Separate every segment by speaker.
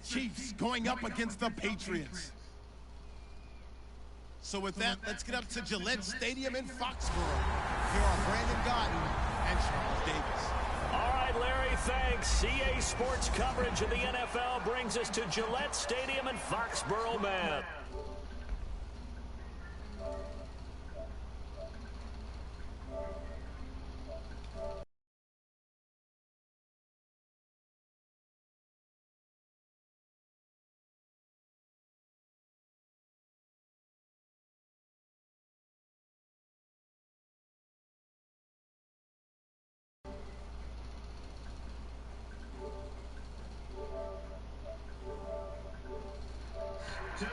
Speaker 1: Chiefs going up against the Patriots. So with that, let's get up to Gillette Stadium in Foxborough. Here are Brandon Godden and Charles Davis.
Speaker 2: All right, Larry, thanks. CA Sports coverage of the NFL brings us to Gillette Stadium in Foxborough, man.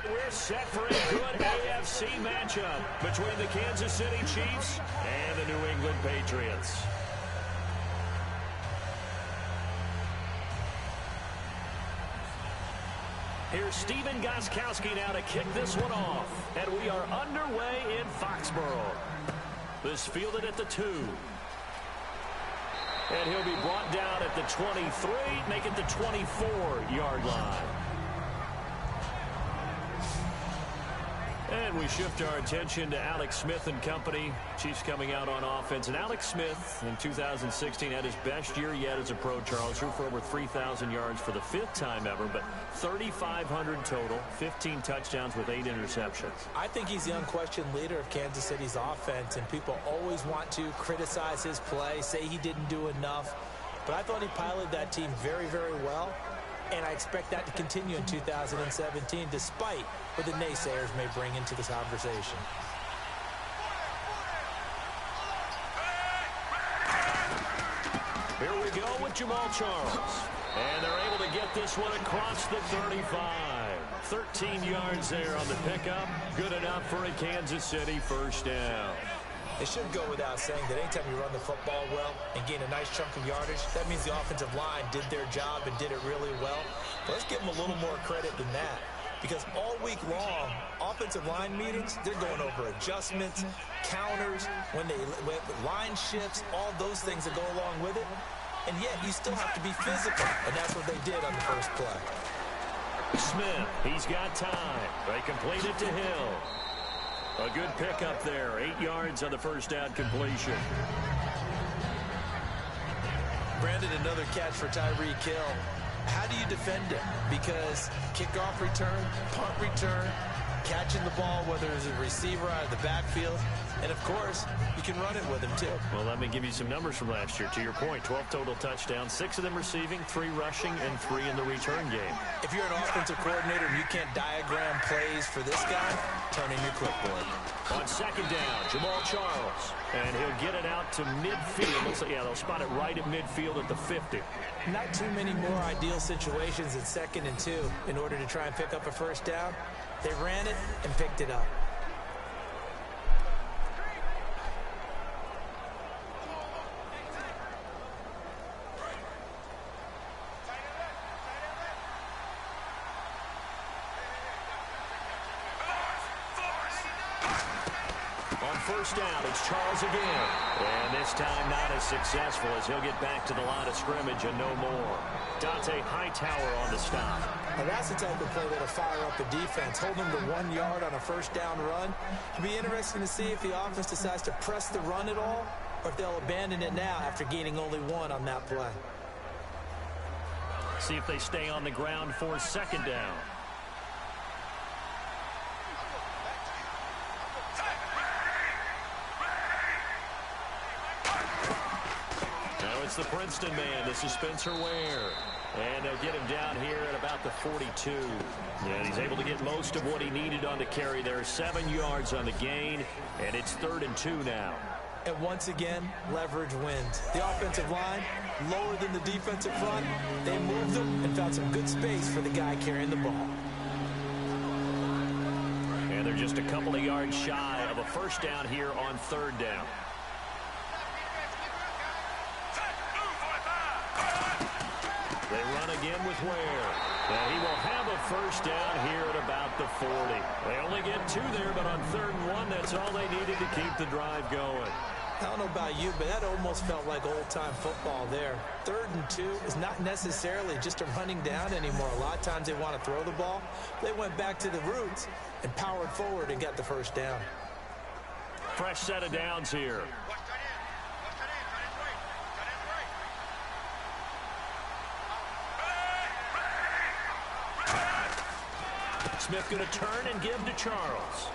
Speaker 2: We're set for a good AFC matchup between the Kansas City Chiefs and the New England Patriots. Here's Steven Gostkowski now to kick this one off. And we are underway in Foxborough. This fielded at the 2. And he'll be brought down at the 23, make it the 24-yard line. And we shift our attention to Alex Smith and company. Chiefs coming out on offense. And Alex Smith in 2016 had his best year yet as a pro, Charles. Threw for over 3,000 yards for the 5th time ever, but 3,500 total, 15 touchdowns with 8 interceptions.
Speaker 3: I think he's the unquestioned leader of Kansas City's offense, and people always want to criticize his play, say he didn't do enough. But I thought he piloted that team very, very well. And I expect that to continue in 2017, despite what the naysayers may bring into this conversation.
Speaker 2: Here we go with Jamal Charles. And they're able to get this one across the 35. 13 yards there on the pickup. Good enough for a Kansas City first down.
Speaker 3: It should go without saying that anytime you run the football well and gain a nice chunk of yardage, that means the offensive line did their job and did it really well. But let's give them a little more credit than that, because all week long, offensive line meetings, they're going over adjustments, counters, when line shifts, all those things that go along with it. And yet you still have to be physical, and that's what they did on the first play.
Speaker 2: Smith, he's got time. They complete it to Hill. A good pickup there, 8 yards on the first down completion.
Speaker 3: Brandon, another catch for Tyreek Hill. How do you defend it? Because kickoff return, punt return, catching the ball, whether it's a receiver out of the backfield, and of course, you can run it with him too.
Speaker 2: Well, let me give you some numbers from last year. To your point, 12 total touchdowns, 6 of them receiving, 3 rushing, and 3 in the return game.
Speaker 3: If you're an offensive coordinator and you can't diagram plays for this guy, turn in your clipboard.
Speaker 2: On second down, Jamal Charles. And he'll get it out to midfield. Looks like, yeah, they'll spot it right at midfield at the 50.
Speaker 3: Not too many more ideal situations at 2nd and 2 in order to try and pick up a first down. They ran it and picked it up.
Speaker 2: First down, it's Charles again. And this time not as successful as he'll get back to the line of scrimmage and no more. Dante Hightower on the stop.
Speaker 3: Now that's the type of play that'll fire up the defense. Hold them to 1 yard on a first down run. It'll be interesting to see if the offense decides to press the run at all, or if they'll abandon it now after gaining only 1 on that play.
Speaker 2: See if they stay on the ground for second down. It's the Princeton man. This is Spencer Ware. And they'll get him down here at about the 42. And he's able to get most of what he needed on the carry there. 7 yards on the gain. And it's 3rd and 2 now.
Speaker 3: And once again, leverage wins. The offensive line, lower than the defensive front. They moved them and found some good space for the guy carrying the ball.
Speaker 2: And they're just a couple of yards shy of a first down here on 3rd down. They run again with Ware. And he will have a first down here at about the 40. They only get 2 there, but on 3rd and 1, that's all they needed to keep the drive going.
Speaker 3: I don't know about you, but that almost felt like old-time football there. 3rd and 2 is not necessarily just a running down anymore. A lot of times they want to throw the ball. They went back to the roots and powered forward and got the first down.
Speaker 2: Fresh set of downs here. Smith going to turn and give to Charles.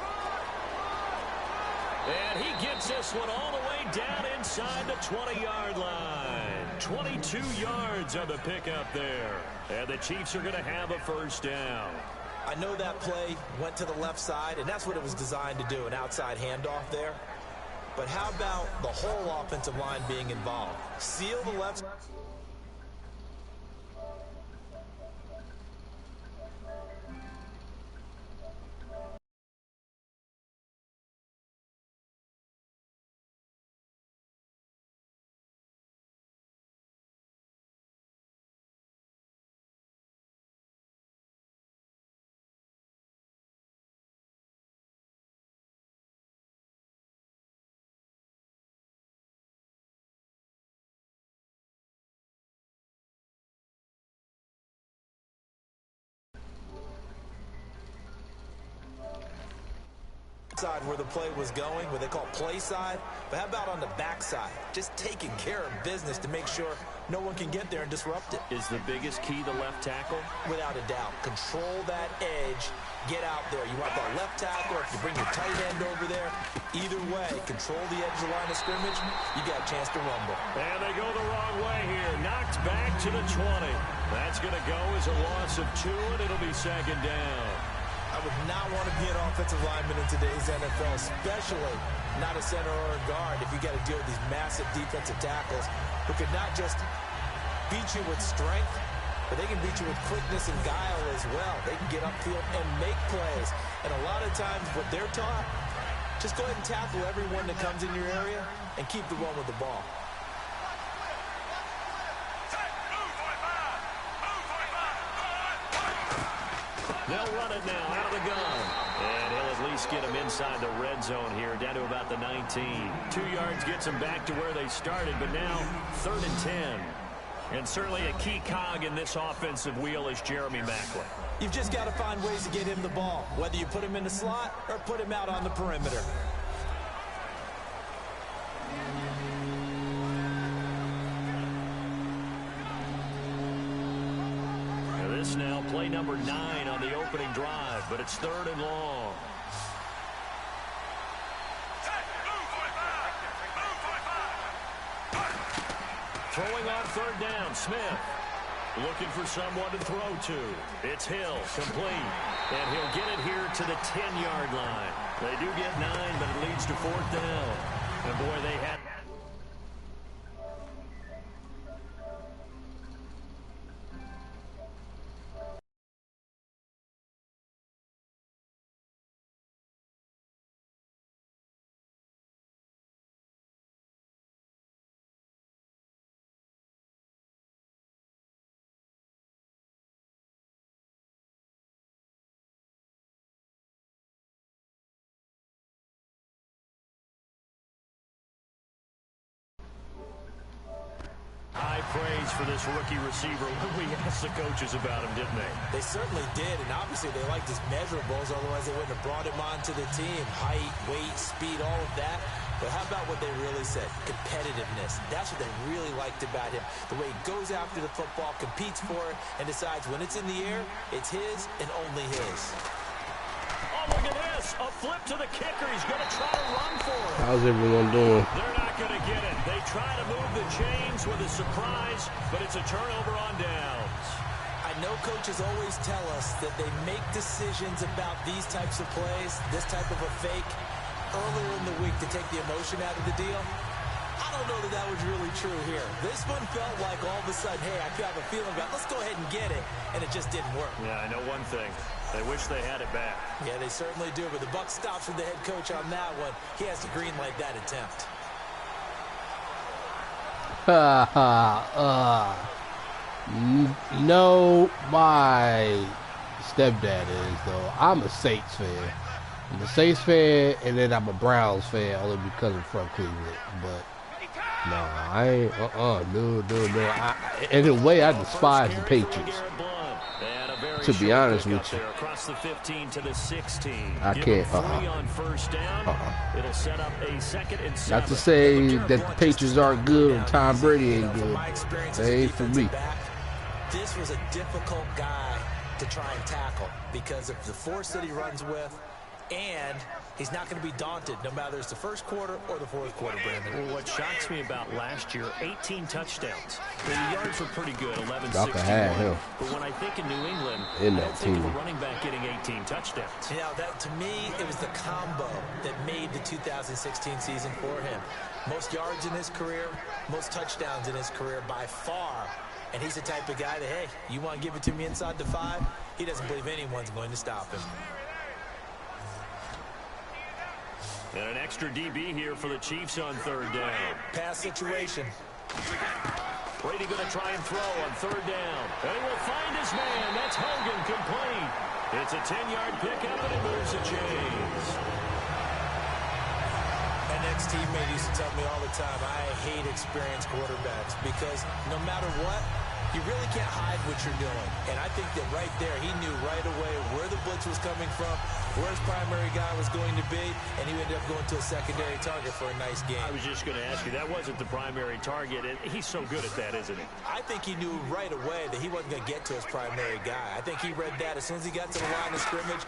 Speaker 2: And he gets this one all the way down inside the 20-yard line. 22 yards on the pickup there. And the Chiefs are going to have a first down.
Speaker 3: I know that play went to the left side, and that's what it was designed to do, an outside handoff there. But how about the whole offensive line being involved? Seal the left side. Side where the play was going, where they call play side, but how about on the back side? Just taking care of business to make sure no one can get there and disrupt it.
Speaker 2: Is the biggest key the left tackle?
Speaker 3: Without a doubt. Control that edge. Get out there. You want that left tackle, or if you bring your tight end over there, either way, control the edge of the line of scrimmage, you got a chance to rumble.
Speaker 2: And they go the wrong way here. Knocked back to the 20. That's going to go as a loss of 2, and it'll be second down.
Speaker 3: I would not want to be an offensive lineman in today's NFL, especially not a center or a guard, if you got to deal with these massive defensive tackles who could not just beat you with strength, but they can beat you with quickness and guile as well. They can get upfield and make plays. And a lot of times what they're taught, just go ahead and tackle everyone that comes in your area and keep the run with the ball.
Speaker 2: They'll run it now out of the gun. And he'll at least get him inside the red zone here, down to about the 19. 2 yards gets him back to where they started, but now 3rd and 10. And certainly a key cog in this offensive wheel is Jeremy Maclin.
Speaker 3: You've just got to find ways to get him the ball, whether you put him in the slot or put him out on the perimeter.
Speaker 2: This now play number 9 on the opening drive, but it's 3rd and long. Throwing on 3rd down, Smith. Looking for someone to throw to. It's Hill, complete. And he'll get it here to the 10-yard line. They do get 9, but it leads to 4th down. And boy, they had... high praise for this rookie receiver when we asked the coaches about him, didn't they?
Speaker 3: They certainly did, and obviously they liked his measurables, otherwise they wouldn't have brought him onto the team. Height, weight, speed, all of that. But how about what they really said? Competitiveness. That's what they really liked about him. The way he goes after the football, competes for it, and decides when it's in the air, it's his and only his.
Speaker 2: Oh, look at this. A flip to the kicker. He's going to try to run for it.
Speaker 4: How's everyone doing?
Speaker 2: They're not going to get it. They try to move the chains with a surprise, but it's a turnover on downs.
Speaker 3: I know coaches always tell us that they make decisions about these types of plays, this type of a fake, earlier in the week to take the emotion out of the deal. I don't know that that was really true here. This one felt like all of a sudden, hey, I have a feeling about, let's go ahead and get it, and it just didn't work.
Speaker 2: Yeah, I know one thing. They wish they had it back.
Speaker 3: Yeah, they certainly do, but the buck stops with the head coach on that one. He has to green light that attempt.
Speaker 4: No, my stepdad is, though. I'm a Saints fan. I'm a Saints fan, and then I'm a Browns fan only because I'm from Cleveland. But no, I ain't. No. In a way, I despise the Patriots. To be honest with you,
Speaker 2: across the 15 to the 16.
Speaker 4: I can't.
Speaker 2: On first down. It'll set up a 2nd and 7.
Speaker 4: Not to say that the Patriots aren't good and Tom Brady ain't good. They ain't for me.
Speaker 3: This was a difficult guy to try and tackle because of the force that he runs with, and he's not going to be daunted no matter it's the first quarter or the fourth quarter, Brandon.
Speaker 2: Well, what shocks me about last year, 18 touchdowns. The yards were pretty good, 11-61. But when I think in New England, I don't think of a running back getting 18 touchdowns.
Speaker 3: Yeah, that to me, it was the combo that made the 2016 season for him. Most yards in his career, most touchdowns in his career by far. And he's the type of guy that, hey, you want to give it to me inside the 5? He doesn't believe anyone's going to stop him.
Speaker 2: And an extra DB here for the Chiefs on third down.
Speaker 3: Pass situation.
Speaker 2: Brady going to try and throw on third down. And he will find his man. That's Hogan, complete. It's a 10-yard pickup, and it moves the chains.
Speaker 3: An ex-teammate used to tell me all the time, I hate experienced quarterbacks because no matter what, you really can't hide what you're doing. And I think that right there, he knew right away where the blitz was coming from, where his primary guy was going to be, and he ended up going to a secondary target for a nice game.
Speaker 2: I was just going to ask you, that wasn't the primary target, and he's so good at that, isn't he?
Speaker 3: I think he knew right away that he wasn't going to get to his primary guy. I think he read that as soon as he got to the line of scrimmage,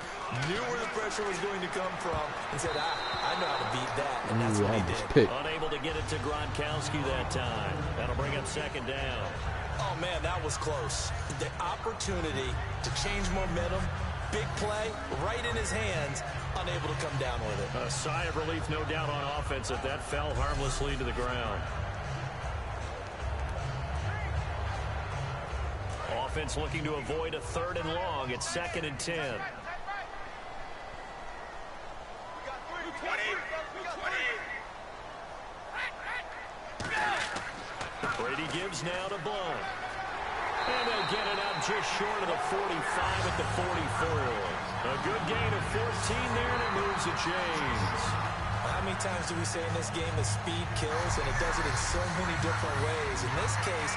Speaker 3: knew where the pressure was going to come from, and said, I know how to beat that, and that's what he did.
Speaker 2: Unable to get it to Gronkowski that time. That'll bring up second down.
Speaker 3: Oh, man, that was close. The opportunity to change momentum, big play, right in his hands, unable to come down with it.
Speaker 2: A sigh of relief, no doubt, on offense that fell harmlessly to the ground. Offense looking to avoid a 3rd and long. It's 2nd and 10. Brady gives now to Blunt. And they'll get it up just short of the 45 at the 44. A good gain of 14 there, and it moves the chains.
Speaker 3: How many times do we say in this game that speed kills, and it does it in so many different ways? In this case,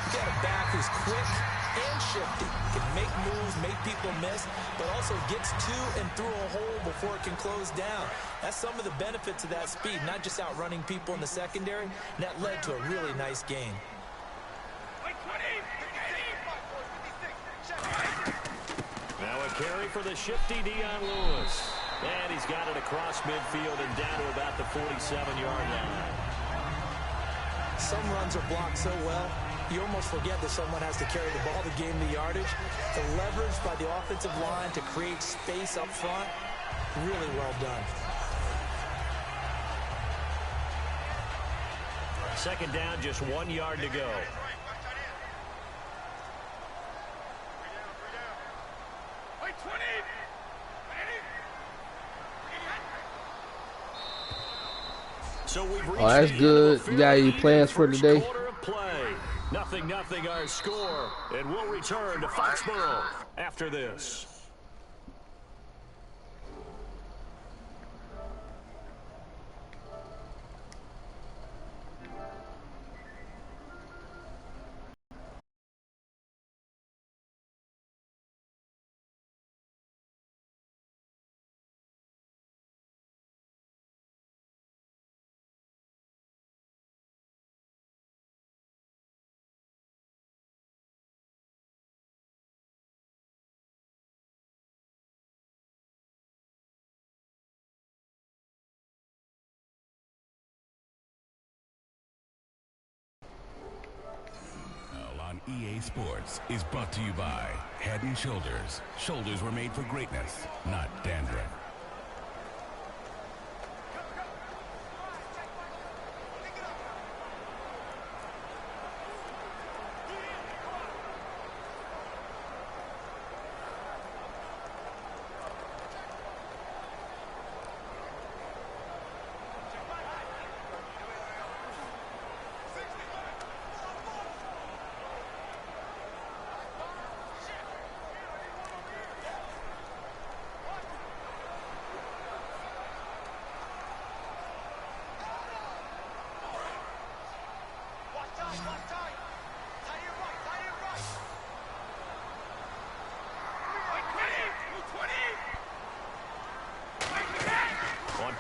Speaker 3: you got a back who's quick and shifty, can make moves, make people miss, but also gets to and through a hole before it can close down. That's some of the benefits of that speed, not just outrunning people in the secondary, and that led to a really nice gain.
Speaker 2: Now a carry for the shifty Dion Lewis. And he's got it across midfield and down to about the 47-yard line.
Speaker 3: Some runs are blocked so well, you almost forget that someone has to carry the ball to gain the yardage. The leverage by the offensive line to create space up front, really well done.
Speaker 2: Second down, just 1 yard to go. So
Speaker 4: oh, that's good. You got any plans for today?
Speaker 2: Nothing, our score. And we'll return to Foxborough after this.
Speaker 5: EA Sports is brought to you by Head & Shoulders. Shoulders were made for greatness, not dandruff.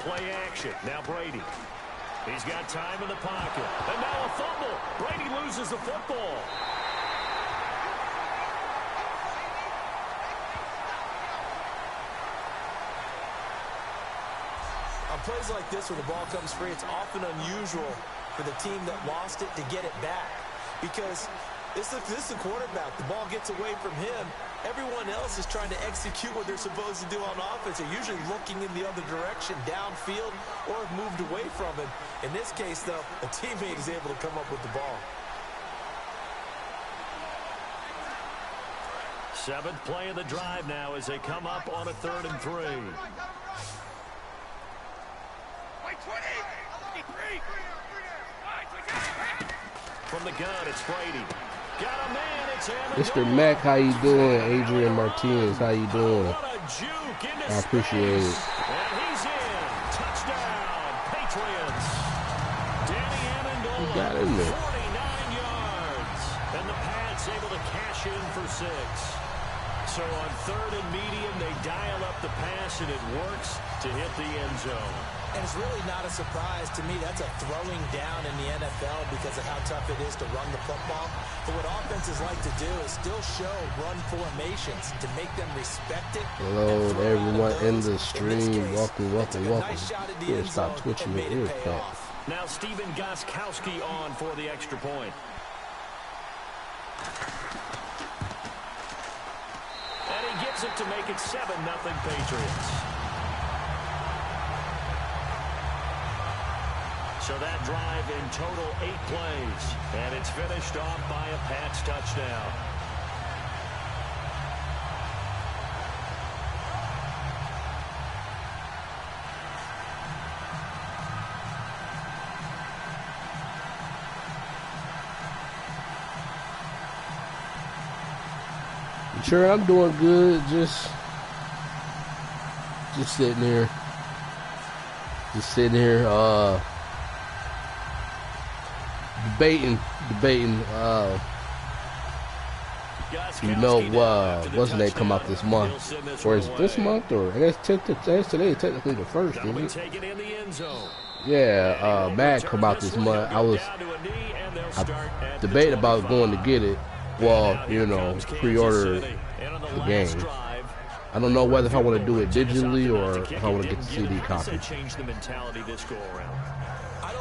Speaker 2: play action. Now Brady. He's got time in the pocket. And now a fumble. Brady loses the football.
Speaker 3: On plays like this where the ball comes free, it's often unusual for the team that lost it to get it back. Because this is the quarterback. The ball gets away from him. Everyone else is trying to execute what they're supposed to do on offense. They're usually looking in the other direction, downfield, or have moved away from him. In this case, though, a teammate is able to come up with the ball.
Speaker 2: 7th play of the drive now as they come up on a 3rd and 3. From the gun, it's Brady. Got a man, it's
Speaker 4: Mr. Mack, how you doing? Adrian Martinez, how you doing? I appreciate it.
Speaker 2: And he's in. Touchdown, Patriots. Danny Amendola,
Speaker 4: Got in there.
Speaker 2: 49 yards. And the Pats able to cash in for 6. So on 3rd and medium, they dial up the pass, and it works to hit the end zone.
Speaker 3: And it's really not a surprise to me. That's a throwing down in the NFL because of how tough it is to run the football. But what offenses like to do is still show run formations to make them respect it.
Speaker 4: Hello to everyone in the stream. Welcome. Here, stop twitching your ear cut.
Speaker 2: Now Stephen Gostkowski on for the extra point. And he gets it to make it 7-0 Patriots. So that drive in total 8 plays, and it's finished off by a Pats touchdown.
Speaker 4: Sure, I'm doing good. Just sitting here. Debating, you know, wasn't they come out this month? Or is it this month? Or I guess today is technically the 1st, isn't it? Yeah, Mad come out this month. I debated about going to get it. Well, you know, pre-order the game. I don't know whether if I want to do it digitally or if I want to get the CD copy.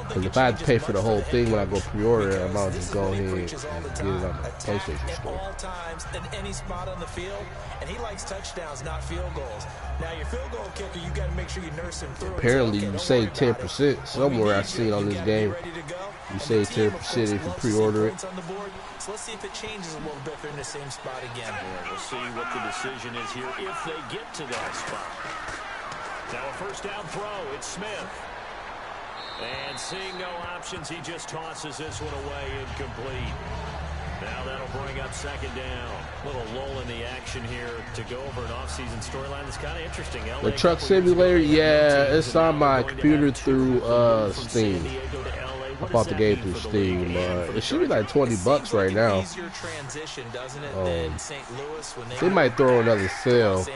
Speaker 4: Because if I had to pay for the whole thing when I go pre-order it, I might just go ahead and get it on the PlayStation Store.
Speaker 3: All times in any spot on the field, and he likes touchdowns, not field goals. Now your field goal kicker, you got to make sure you nurse him through.
Speaker 4: Apparently, you save 10% somewhere I've seen on this game. You save 10% if you pre-order it.
Speaker 3: So let's see if it changes a little bit if they're in the same spot again.
Speaker 2: Yeah, we'll see what the decision is here if they get to that spot. Now a 1st down throw, it's Smith. And seeing no options, he just tosses this one away, incomplete. Now that'll bring up 2nd down. A little lull in the action here to go over an offseason storyline that's kind of interesting.
Speaker 4: The truck simulator, yeah, it's on my computer through Steam. I bought the game through Steam. It should be like $20 right now. They might throw another sale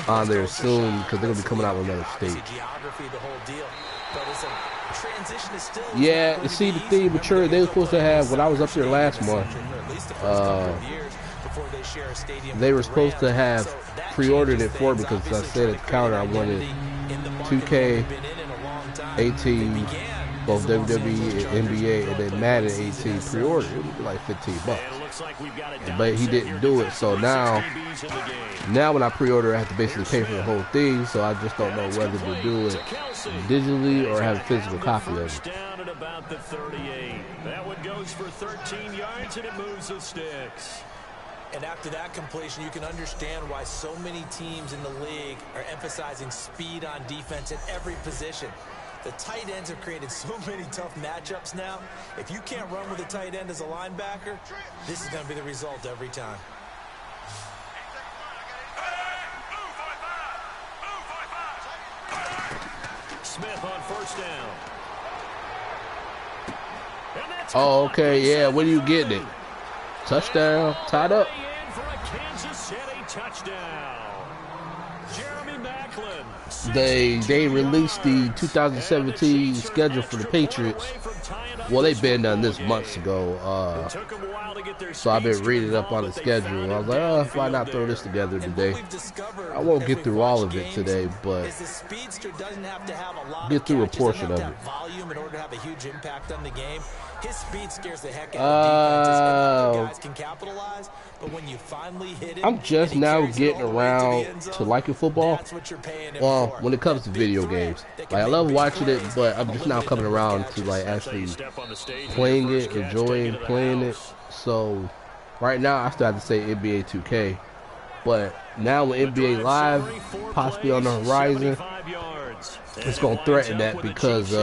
Speaker 4: on there soon because they're gonna be coming out with another state. Yeah, you see the thing, mature. They were supposed to have when I was up there last month. They were supposed to have pre-ordered it for me because I said at the counter I wanted 2K, 18, both WWE and NBA, and then Madden 18 pre-ordered. It would be like $15. But he didn't do it, so now when I pre-order, I have to basically pay for the whole thing. So I just don't know whether to do it digitally or have a physical copy of it.
Speaker 2: Down at about the 38. That one goes for 13 yards and it moves the sticks.
Speaker 3: And after that completion, you can understand why so many teams in the league are emphasizing speed on defense at every position. The tight ends have created so many tough matchups now. If you can't run with a tight end as a linebacker, this is going to be the result every time.
Speaker 2: Smith on 1st down.
Speaker 4: Oh, okay, yeah. When are you getting it? Touchdown, tied up.
Speaker 2: For a Kansas City touchdown.
Speaker 4: They released the 2017 schedule for the Patriots. Well, they've been done this months ago. So I've been reading up on the schedule. And I was like, oh, why not throw this together today? I won't get through all of it today, but get through a portion of it.
Speaker 3: His speed scares the heck out of defenses, guys can capitalize, but when you finally hit it,
Speaker 4: I'm just now getting around to liking football. Well, when it comes to video games, like I love watching it, but I'm just now coming around to like actually playing it, enjoying playing it. So right now, I still have to say NBA 2K, but now with NBA Live possibly on the horizon, it's gonna threaten that because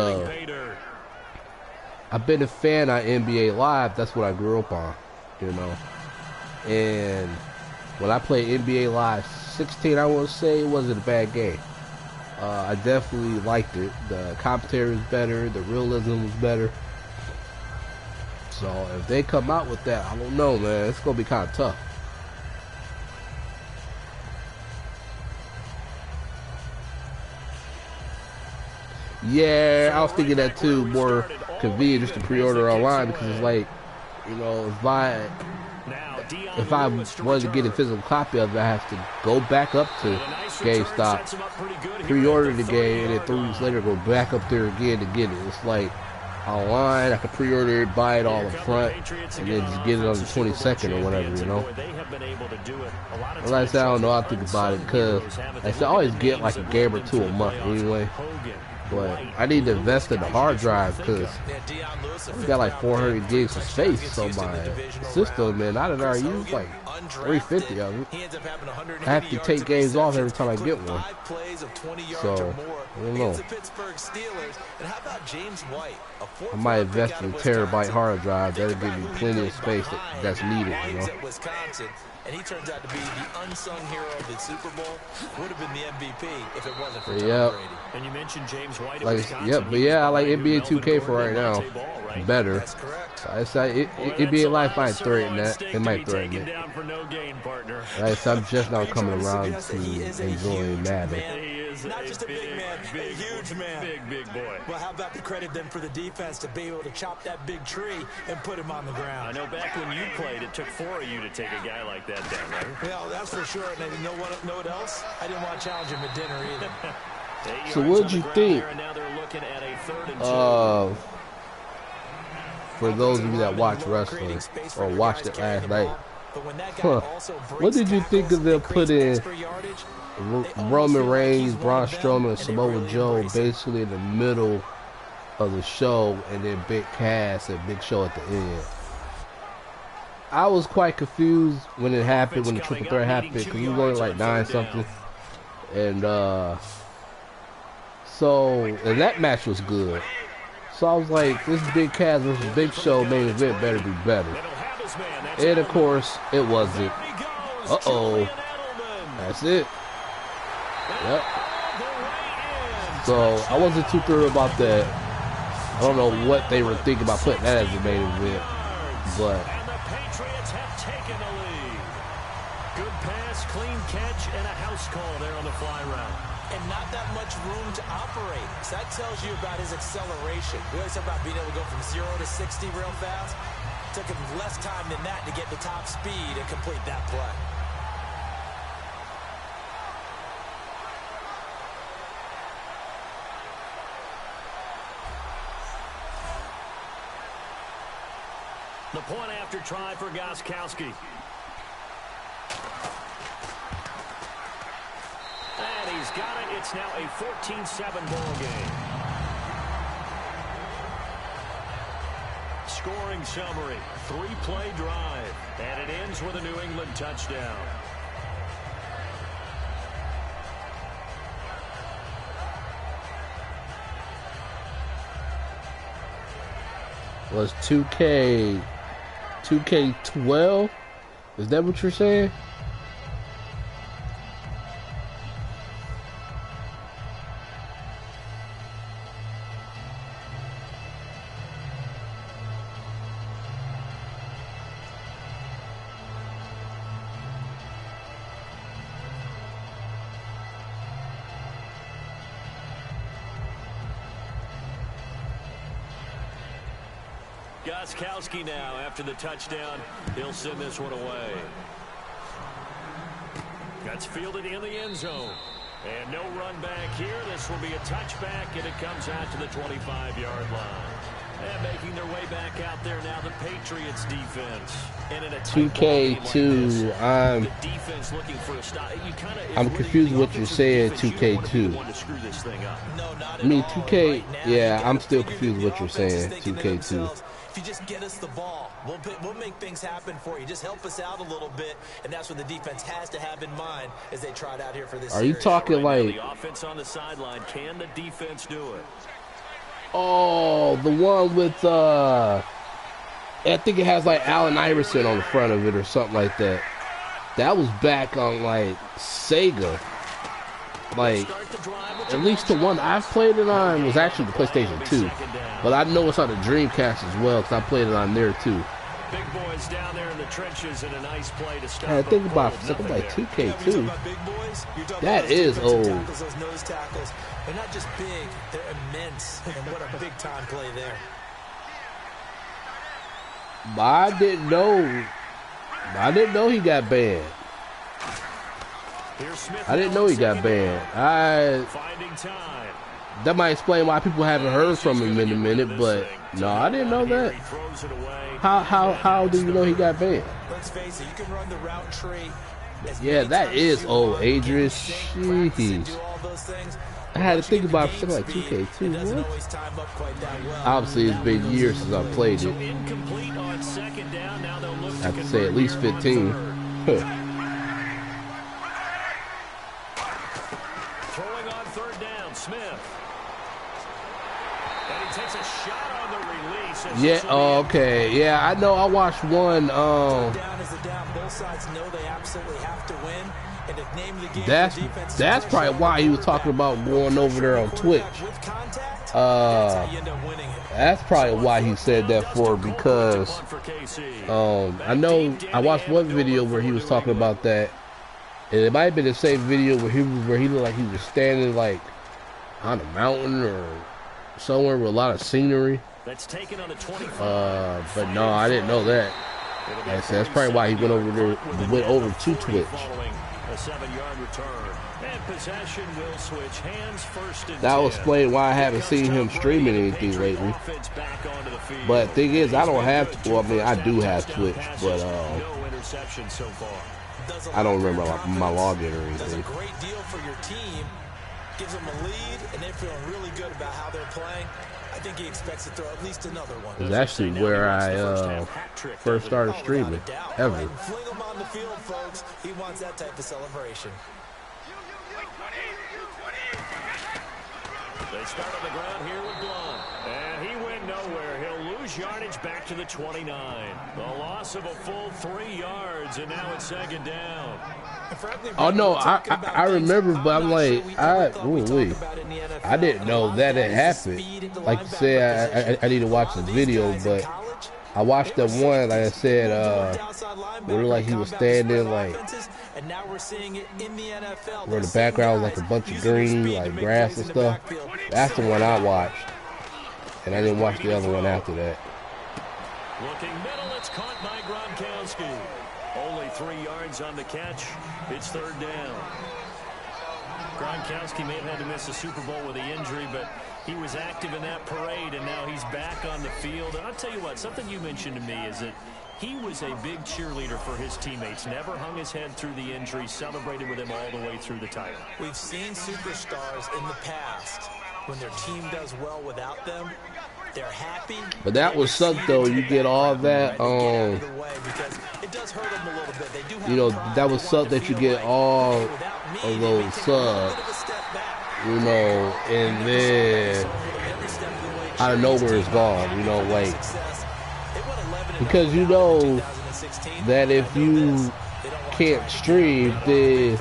Speaker 4: I've been a fan of NBA Live. That's what I grew up on, you know. And when I played NBA Live 16, I would say it wasn't a bad game. I definitely liked it. The commentary was better. The realism was better. So if they come out with that, I don't know, man. It's going to be kind of tough. Yeah, I was thinking that too. More convenient just to pre-order online because it's like, you know, if I wanted to get a physical copy of it, I have to go back up to GameStop, pre-order the game, and then 3 weeks later go back up there again to get it. It's like online, I can pre-order it, buy it all up front, and then just get it on the 22nd or whatever, you know. And like I said, I don't know how to think about it because I always get like a game or two a month anyway. But I need to invest in the hard drive because we got like 400 gigs of space on my system, and I done already used like 350 of it. I have to take games off every time I get one. So, I don't know. I might invest in a terabyte hard drive. That'll give me plenty of space that's needed, you know.
Speaker 3: And he turns out to be the unsung hero of the Super Bowl. Would have been the MVP if it wasn't for Tom Brady. And you mentioned James White.
Speaker 4: Like, but yeah, I like NBA 2K for right now. Better. That's correct. NBA Live might threaten that. It might threaten it. Like, so I'm just now coming around to enjoying Madden.
Speaker 3: Not just a big man, a huge man. Big boy. Well, how about the credit then for the defense to be able to chop that big tree and put him on the ground?
Speaker 2: I know back when you played, it took 4 of you to take a guy like that down, right?
Speaker 3: Yeah, that's for sure. And you know what else? I didn't want to challenge him at dinner either.
Speaker 4: So what did you think? For those of you that watch wrestling or watched it last night, what did you think of them putting Roman Reigns, Braun Strowman, and Samoa Joe basically in the middle of the show, and then Big Cass and Big Show at the end? I was quite confused when it happened, when the triple threat happened, because we were like 9-something, and and that match was good. So I was like, this Big Cass versus Big Show main event better be better. And of course, it wasn't. Uh-oh. That's it. Yep. So I wasn't too thrilled about that. I don't know what they were thinking about putting that as the main event, but
Speaker 2: and the Patriots have taken the lead. Good pass, clean catch, and a house call there on the fly route.
Speaker 3: And not that much room to operate. So that tells you about his acceleration. We always talk about being able to go from 0 to 60 real fast. It took him less time than that to get the top speed and complete that play.
Speaker 2: The point after try for Gostkowski. And he's got it. It's now a 14-7 ball game. Scoring summary, 3-play drive. And it ends with a New England touchdown.
Speaker 4: Was 2K12? Is that what you're saying?
Speaker 2: Gostkowski now after the touchdown. He'll send this one away. That's fielded in the end zone. And no run back here. This will be a touchback, and it comes out to the 25-yard line. And making their way back out there now, the Patriots defense. And in a
Speaker 4: 2K2, I'm confused what you're saying, 2K2. I mean, 2K, yeah, I'm still confused what you're saying, 2K2.
Speaker 3: If you just get us the ball, we'll make things happen for you. Just help us out a little bit, and that's what the defense has to have in mind as they trot out here for this.
Speaker 4: Are you talking like
Speaker 2: the offense on the sideline? Can the defense do it?
Speaker 4: Oh, the one with I think it has like Allen Iverson on the front of it or something like that. That was back on like Sega. Like, at least the one I've played it on was actually the PlayStation 2. But I know it's on the Dreamcast as well because I played it on there too.
Speaker 2: Big boys down there in the trenches and a nice play to stop.
Speaker 4: I think about something like 2K2. That is old.
Speaker 3: Those nose tackles, they're not just big, they're immense. And what a big time play there.
Speaker 4: But I didn't know he got banned. I didn't know he got banned. That might explain why people haven't heard from him in a minute, but no, I didn't know that. How do you know he got banned?
Speaker 3: Let's face it, you can run the route tree.
Speaker 4: Yeah, that is old, Adrius. Jeez. I had to think about something like 2K2. What? Obviously, it's been years since I played it. I have to say at least 15.
Speaker 2: Throwing on third down, Smith. And he takes a shot on the release.
Speaker 4: Yeah, okay. Yeah, I know. I watched one.
Speaker 3: Down is the down. Both sides know they absolutely have to win. And if name the game,
Speaker 4: that's probably why he was talking about going over there on Twitch. That's probably why he said that for, because I know I watched one video where he was talking about that, and it might have been the same video where he looked like he was standing like on a mountain or somewhere with a lot of scenery.
Speaker 2: That's taken on the 25.
Speaker 4: But no, I didn't know that. Like I said, that's probably why he went over there, went over to Twitch.
Speaker 2: A 7-yard return. And possession will switch hands first and
Speaker 4: that will explain why I haven't seen him streaming anything lately. But the thing is, I don't have, well, I mean, I do have Twitch, but I don't remember my login or anything.
Speaker 3: That's a great deal for your team. Gives them a lead, and they're feeling really good about how they're playing. I think he expects to throw at least another one.
Speaker 4: It's actually where I first started streaming, ever.
Speaker 3: Fling him on the field, folks. He wants that type of celebration.
Speaker 2: They start on the ground here with Blunt. And he went nowhere. He'll lose yardage back to the 29. The loss of a full 3 yards, and now it's second down.
Speaker 4: Oh no, I remember, but I'm like, I didn't know that it happened. Like you said, I need to watch the video, but I watched that one, like I said, where like he was standing like where the background was like a bunch of green, like grass and stuff. That's the one I watched, and I didn't watch the other one after that.
Speaker 2: Looking middle, it's caught by Gronkowski. Only 3 yards on the catch. It's third down. Gronkowski may have had to miss the Super Bowl with the injury, but he was active in that parade, and now he's back on the field. And I'll tell you what, something you mentioned to me is that he was a big cheerleader for his teammates. Never hung his head through the injury, celebrated with him all the way through the title.
Speaker 3: We've seen superstars in the past. When their team does well without them, they're happy.
Speaker 4: But that would suck though. You get all that you know, that would suck that you get all of those subs, you know, and then out of nowhere it's gone, you know, like, because you know that if you can't stream, then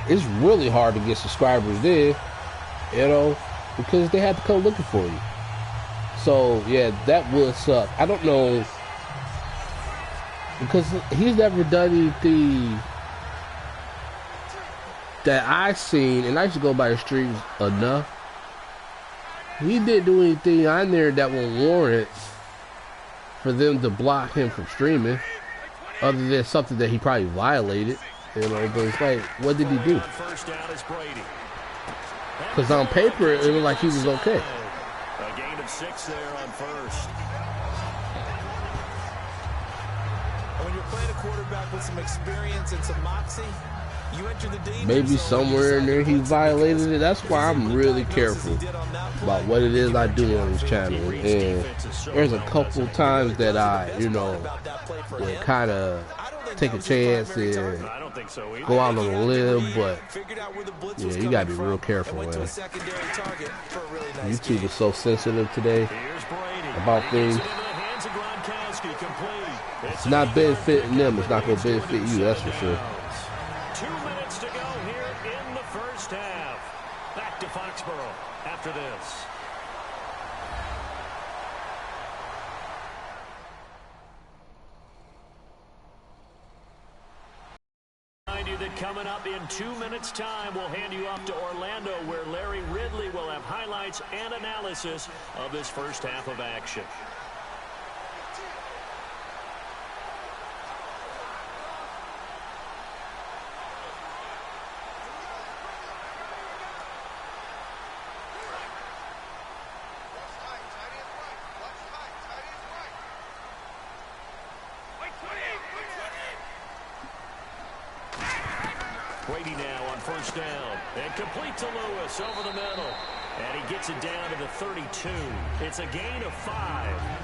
Speaker 4: it's really hard to get subscribers there, you know, because they have to come looking for you. So yeah, that would suck. I don't know, because he's never done anything that I've seen, and I used to go by the streams enough. He didn't do anything on there that would warrant for them to block him from streaming, other than something that he probably violated. You know, but it's like, what did he do? Because on paper, it looked like he was okay.
Speaker 2: A gain of 6 there on first.
Speaker 3: When you're playing a quarterback with some experience and some moxie, you enter the danger
Speaker 4: Maybe
Speaker 3: zone
Speaker 4: somewhere in there he violated it. That's why I'm really careful about what it is I do on this channel. And there's a couple times that I, you know, will kind of take a chance and go out on a limb, but yeah, you gotta be real careful, man. YouTube is so sensitive today about things. It's not benefiting them, it's not gonna benefit you, that's for sure.
Speaker 2: 2 minutes to go here in the first half. Back to Foxborough after this. That coming up in 2 minutes time, we'll hand you off to Orlando, where Larry Ridley will have highlights and analysis of this first half of action. Brady now on first down. And complete to Lewis over the middle. And he gets it down to the 32. It's a gain of 5.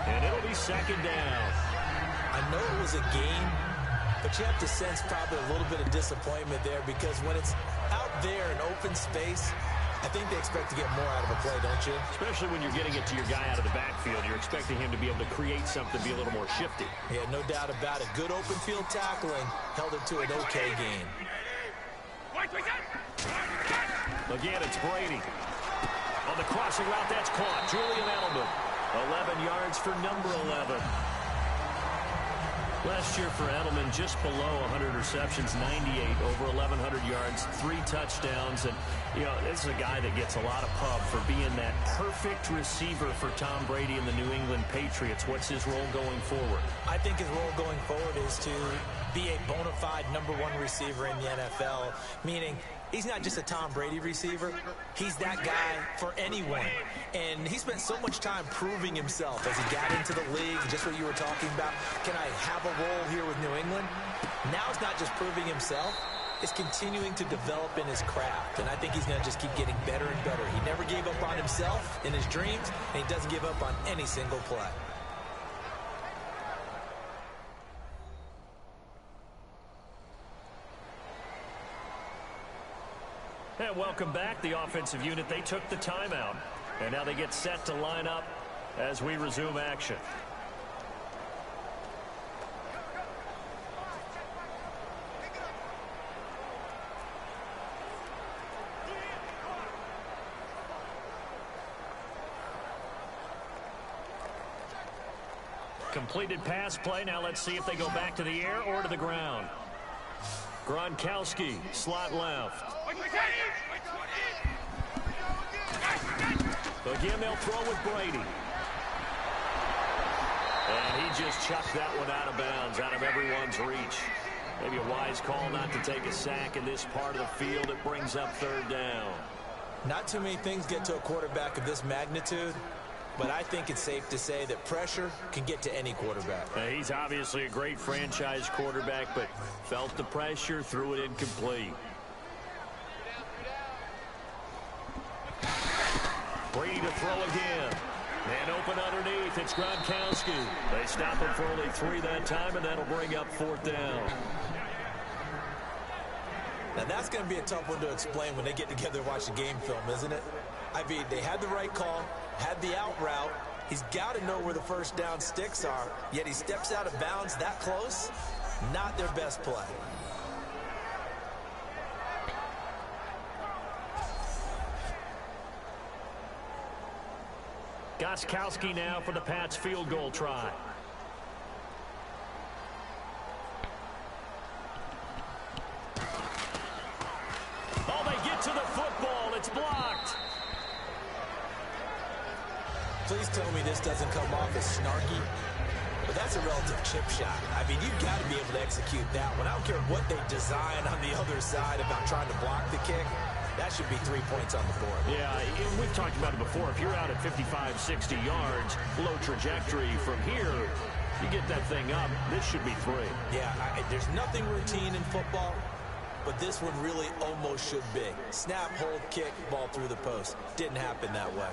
Speaker 2: And it'll be second down.
Speaker 3: I know it was a gain, but you have to sense probably a little bit of disappointment there, because when it's out there in open space, I think they expect to get more out of a play, don't you?
Speaker 2: Especially when you're getting it to your guy out of the backfield. You're expecting him to be able to create something, be a little more shifty.
Speaker 3: Yeah, no doubt about it. Good open field tackling held it to an okay gain.
Speaker 2: Again, it's Brady. On the crossing route, that's caught. Julian Edelman. 11 yards for number 11. Last year for Edelman, just below 100 receptions, 98, over 1,100 yards, 3 touchdowns. And, you know, this is a guy that gets a lot of pub for being that perfect receiver for Tom Brady and the New England Patriots. What's his role going forward?
Speaker 3: I think his role going forward is to be a bona fide #1 receiver in the NFL, meaning he's not just a Tom Brady receiver. He's that guy for anyone. And he spent so much time proving himself as he got into the league, just what you were talking about. Can I have a role here with New England? Now it's not just proving himself. It's continuing to develop in his craft. And I think he's going to just keep getting better and better. He never gave up on himself in his dreams, and he doesn't give up on any single play.
Speaker 2: And welcome back, the offensive unit. They took the timeout, and now they get set to line up as we resume action. Completed pass play. Now let's see if they go back to the air or to the ground. Gronkowski, slot left. Again, they'll throw with Brady. And he just chucked that one out of bounds, out of everyone's reach. Maybe a wise call not to take a sack in this part of the field. It brings up third down.
Speaker 3: Not too many things get to a quarterback of this magnitude, but I think it's safe to say that pressure can get to any quarterback.
Speaker 2: He's obviously a great franchise quarterback, but felt the pressure, threw it incomplete. Brady to throw again. And open underneath, it's Gronkowski. They stop him for only 3 that time, and that'll bring up fourth down.
Speaker 3: Now that's going to be a tough one to explain when they get together and watch the game film, isn't it? I mean, they had the right call, had the out route. He's got to know where the first down sticks are, yet he steps out of bounds that close. Not their best play.
Speaker 2: Gostkowski now for the Pats field goal try. Oh, they get to the football. It's blocked.
Speaker 3: Please tell me this doesn't come off as snarky. But that's a relative chip shot. I mean, you've got to be able to execute that one. I don't care what they design on the other side about trying to block the kick. That should be 3 points on the board.
Speaker 2: Yeah, we've talked about it before. If you're out at 55, 60 yards, low trajectory from here, you get that thing up, this should be 3.
Speaker 3: Yeah, there's nothing routine in football, but this one really almost should be. Snap, hold, kick, ball through the post. Didn't happen that way.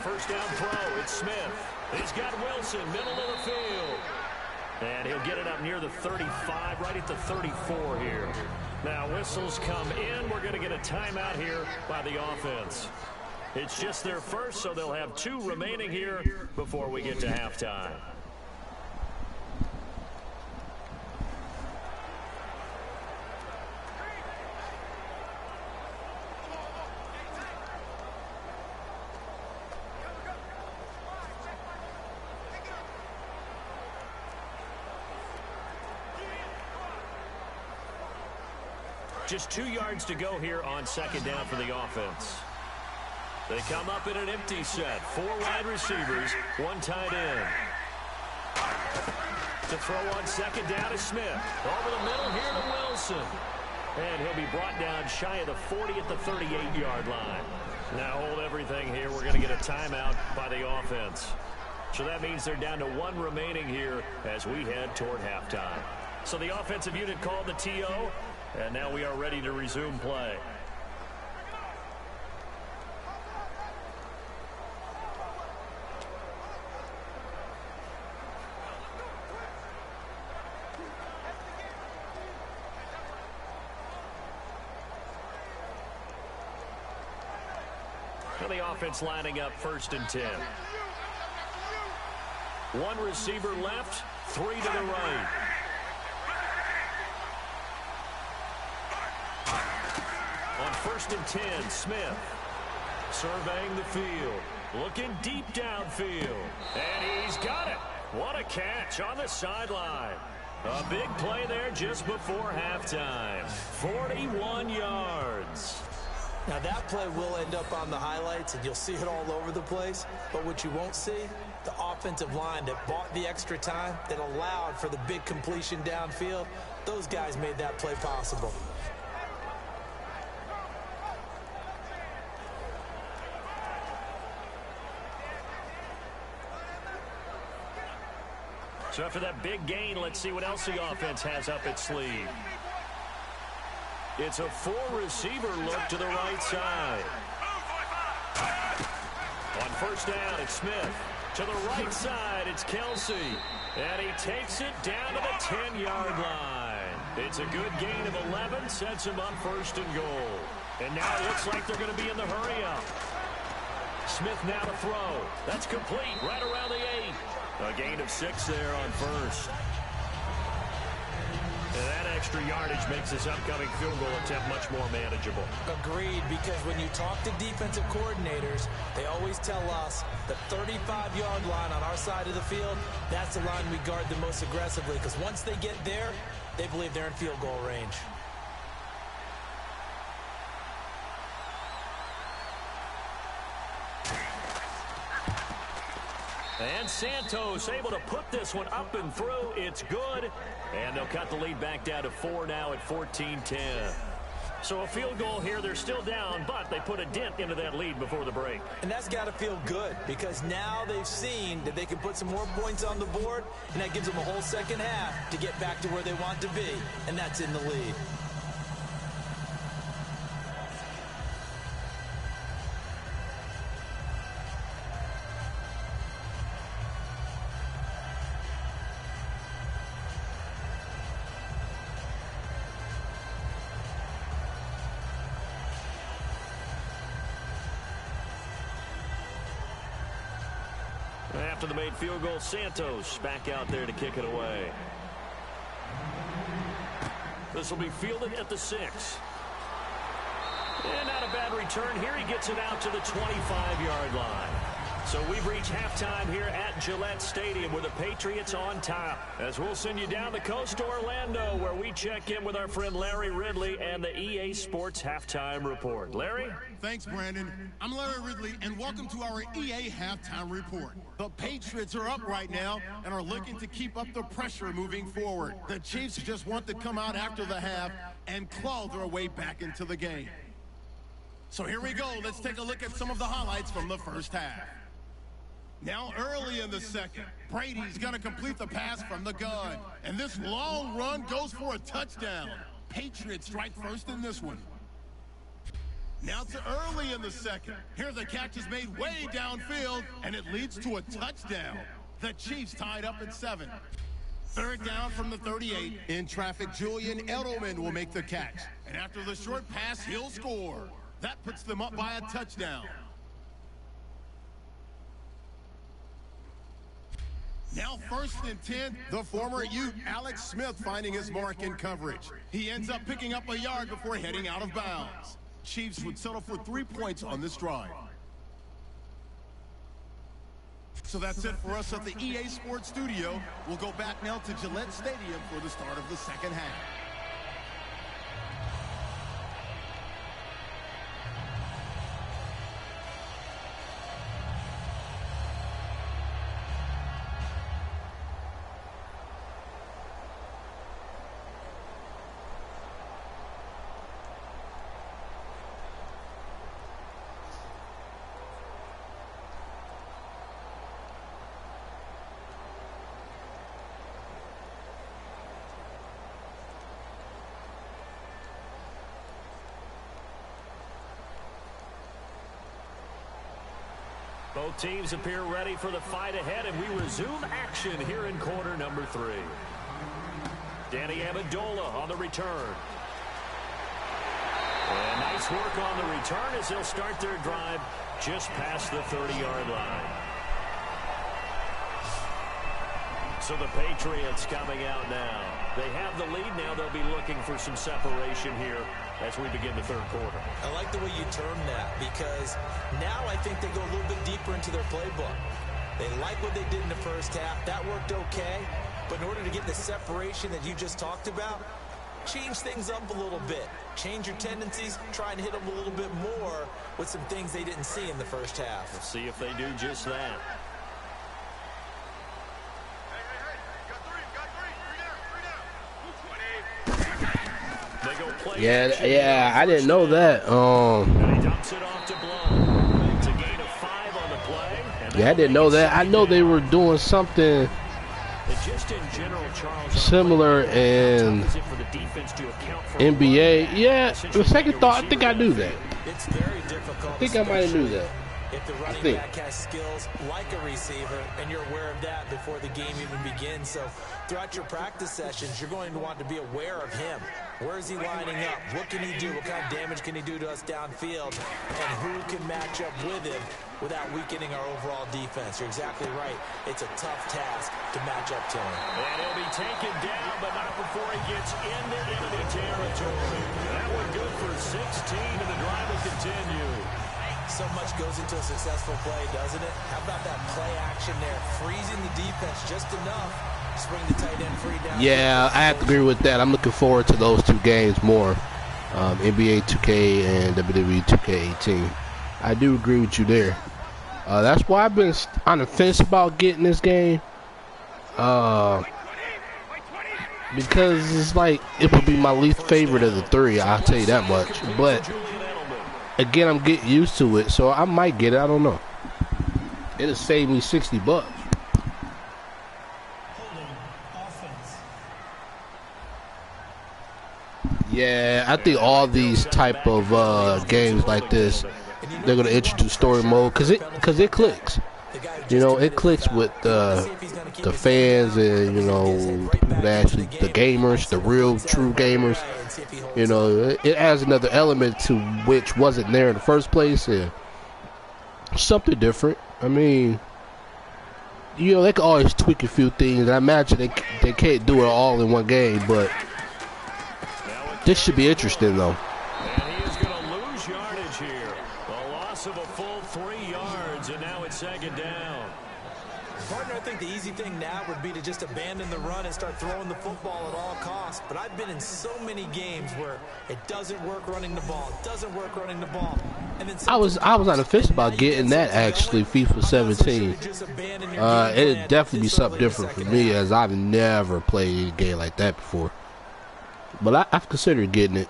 Speaker 2: First down throw, it's Smith. He's got Wilson, middle of the field. And he'll get it up near the 35, right at the 34 here. Now, whistles come in. We're going to get a timeout here by the offense. It's just their first, so they'll have 2 remaining here before we get to halftime. Just 2 yards to go here on second down for the offense. They come up in an empty set. 4 wide receivers, 1 tight end. To throw on second down is Smith. Over the middle here to Wilson. And he'll be brought down shy of the 40 at the 38-yard line. Now hold everything here. We're going to get a timeout by the offense. So that means they're down to 1 remaining here as we head toward halftime. So the offensive unit called the TO. And now we are ready to resume play. And the offense lining up 1st and 10. 1 receiver left, 3 to the right. On 1st and 10, Smith surveying the field, looking deep downfield, and he's got it. What a catch on the sideline. A big play there just before halftime. 41 yards.
Speaker 3: Now that play will end up on the highlights, and you'll see it all over the place. But what you won't see, the offensive line that bought the extra time, that allowed for the big completion downfield, those guys made that play possible.
Speaker 2: So after that big gain, let's see what else the offense has up its sleeve. It's a 4-receiver look to the right side. On 1st down, it's Smith. To the right side, it's Kelsey. And he takes it down to the 10-yard line. It's a good gain of 11, sets him up 1st and goal. And now it looks like they're going to be in the hurry-up. Smith now to throw. That's complete, right around the 8. A gain of 6 there on 1st. And that extra yardage makes this upcoming field goal attempt much more manageable.
Speaker 3: Agreed, because when you talk to defensive coordinators, they always tell us the 35-yard line on our side of the field, that's the line we guard the most aggressively, because once they get there, they believe they're in field goal range.
Speaker 2: And Santos able to put this one up and through. It's good. And they'll cut the lead back down to 4 now at 14-10. So a field goal here. They're still down, but they put a dent into that lead before the break.
Speaker 3: And that's got to feel good, because now they've seen that they can put some more points on the board, and that gives them a whole second half to get back to where they want to be, and that's in the lead.
Speaker 2: After the made field goal, Santos back out there to kick it away. This will be fielded at the 6. And not a bad return here. He gets it out to the 25-yard line. So we've reached halftime here at Gillette Stadium with the Patriots on top. As we'll send you down the coast to Orlando, where we check in with our friend Larry Ridley and the EA Sports Halftime Report. Larry?
Speaker 1: Thanks, Brandon. I'm Larry Ridley, and welcome to our EA Halftime Report. The Patriots are up right now and are looking to keep up the pressure moving forward. The Chiefs just want to come out after the half and claw their way back into the game. So here we go. Let's take a look at some of the highlights from the first half. Now early in the second, Brady's going to complete the pass from the gun. And this long run goes for a touchdown. Patriots strike first in this one. Now to early in the second. Here the catch is made way downfield, and it leads to a touchdown. The Chiefs tied up at 7. Third down from the 38. In traffic, Julian Edelman will make the catch. And after the short pass, he'll score. That puts them up by a touchdown. Now first and 10, the former Ute, Alex Smith, finding his mark in coverage. He ends up picking up a yard before heading out of bounds. Chiefs would settle for 3 points on this drive. So that's it for us at the EA Sports Studio. We'll go back now to Gillette Stadium for the start of the second half.
Speaker 2: Both teams appear ready for the fight ahead, and we resume action here in quarter number 3. Danny Amendola on the return. And nice work on the return as they'll start their drive just past the 30-yard line. So the Patriots coming out now. They have the lead now. They'll be looking for some separation here as we begin the third quarter.
Speaker 3: I like the way you term that, because now I think they go a little bit deeper into their playbook. They like what they did in the first half. That worked okay. But in order to get the separation that you just talked about, change things up a little bit. Change your tendencies. Try and hit them a little bit more with some things they didn't see in the first half.
Speaker 2: We'll see if they do just that.
Speaker 4: Yeah, I didn't know that. Yeah, I didn't know that. I know they were doing something similar in NBA. Yeah, the second thought, I think I knew that.
Speaker 3: It's very difficult.
Speaker 4: I think I might have knew that.
Speaker 3: If the running back has skills like a receiver, and you're aware of that before the game even begins. So throughout your practice sessions, you're going to want to be aware of him. Where is he lining up? What can he do? What kind of damage can he do to us downfield? And who can match up with him without weakening our overall defense? You're exactly right. It's a tough task to match up to him.
Speaker 2: And he'll be taken down, but not before he gets into enemy territory. That one good for 16, and the drive will continue.
Speaker 3: So much goes into a successful play, doesn't it? How about that play action there? Freezing the defense just enough. Swing the tight end free down.
Speaker 4: Yeah, I have to agree with that. I'm looking forward to those two games more. NBA 2K and WWE 2K18. I do agree with you there. That's why I've been on the fence about getting this game. Because it's like, it would be my least favorite of the three, I'll tell you that much. But again, I'm getting used to it, so I might get it. I don't know. It'll save me $60. Yeah, I think all these type of games like this, they're gonna introduce story mode because it clicks. You know, it clicks with the fans and, you know, actually the gamers, the real true gamers. You know, it adds another element to which wasn't there in the first place, and something different. I mean, you know, they can always tweak a few things. I imagine they can't do it all in one game, but this should be interesting though.
Speaker 2: And he is going to lose
Speaker 3: thing now would be to just abandon the run and start throwing the football at all costs. But I've been in so many games where it doesn't work running the ball. It doesn't work running the ball. And then
Speaker 4: I was on the fence about getting that actually, FIFA 17. It'd definitely be something different for me, as I've never played a game like that before. But I've considered getting it.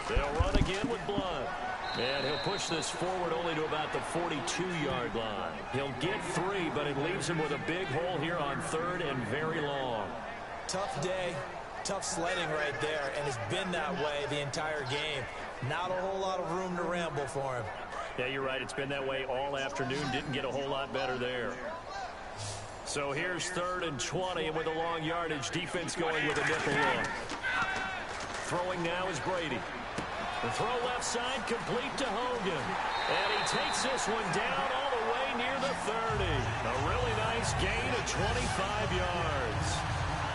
Speaker 2: They'll run again with Blunt. And he'll push this forward only to about the 42-yard line. He'll get 3, but it leaves him with a big hole here on 3rd and very long.
Speaker 3: Tough day, tough sledding right there, and it's been that way the entire game. Not a whole lot of room to ramble for him.
Speaker 2: Yeah, you're right. It's been that way all afternoon. Didn't get a whole lot better there. So here's 3rd and 20, and with a long yardage, defense going with a nickel look. Throwing now is Brady. The throw left side, complete to Hogan. And he takes this one down all the way near the 30. A really nice gain of 25 yards.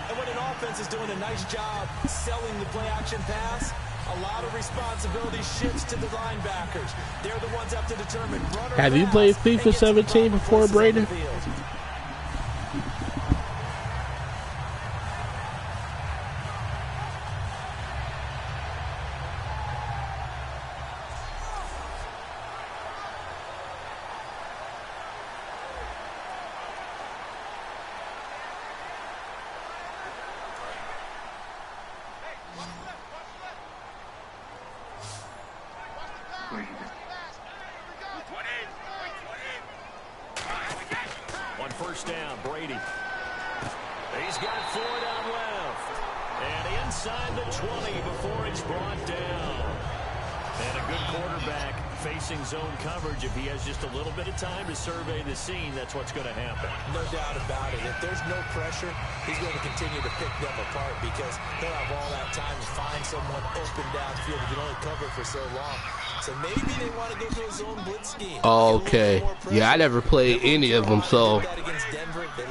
Speaker 3: And when an offense is doing a nice job selling the play-action pass, a lot of responsibility shifts to the linebackers. They're the ones that have to determine run or pass.
Speaker 4: Have you played FIFA 17 before, Brady?
Speaker 2: On 1st down, Brady. He's got Floyd out left. And inside the 20 before it's brought down. And a good quarterback facing zone coverage. If he has just a little bit of time to survey the scene, that's what's going to happen.
Speaker 3: No doubt about it. If there's no pressure, he's going to continue to pick them apart because he'll have all that time to find someone open downfield. He can only cover for so long. So maybe they want to go to a zone blitz scheme.
Speaker 4: Okay. Yeah, I never played any of them, so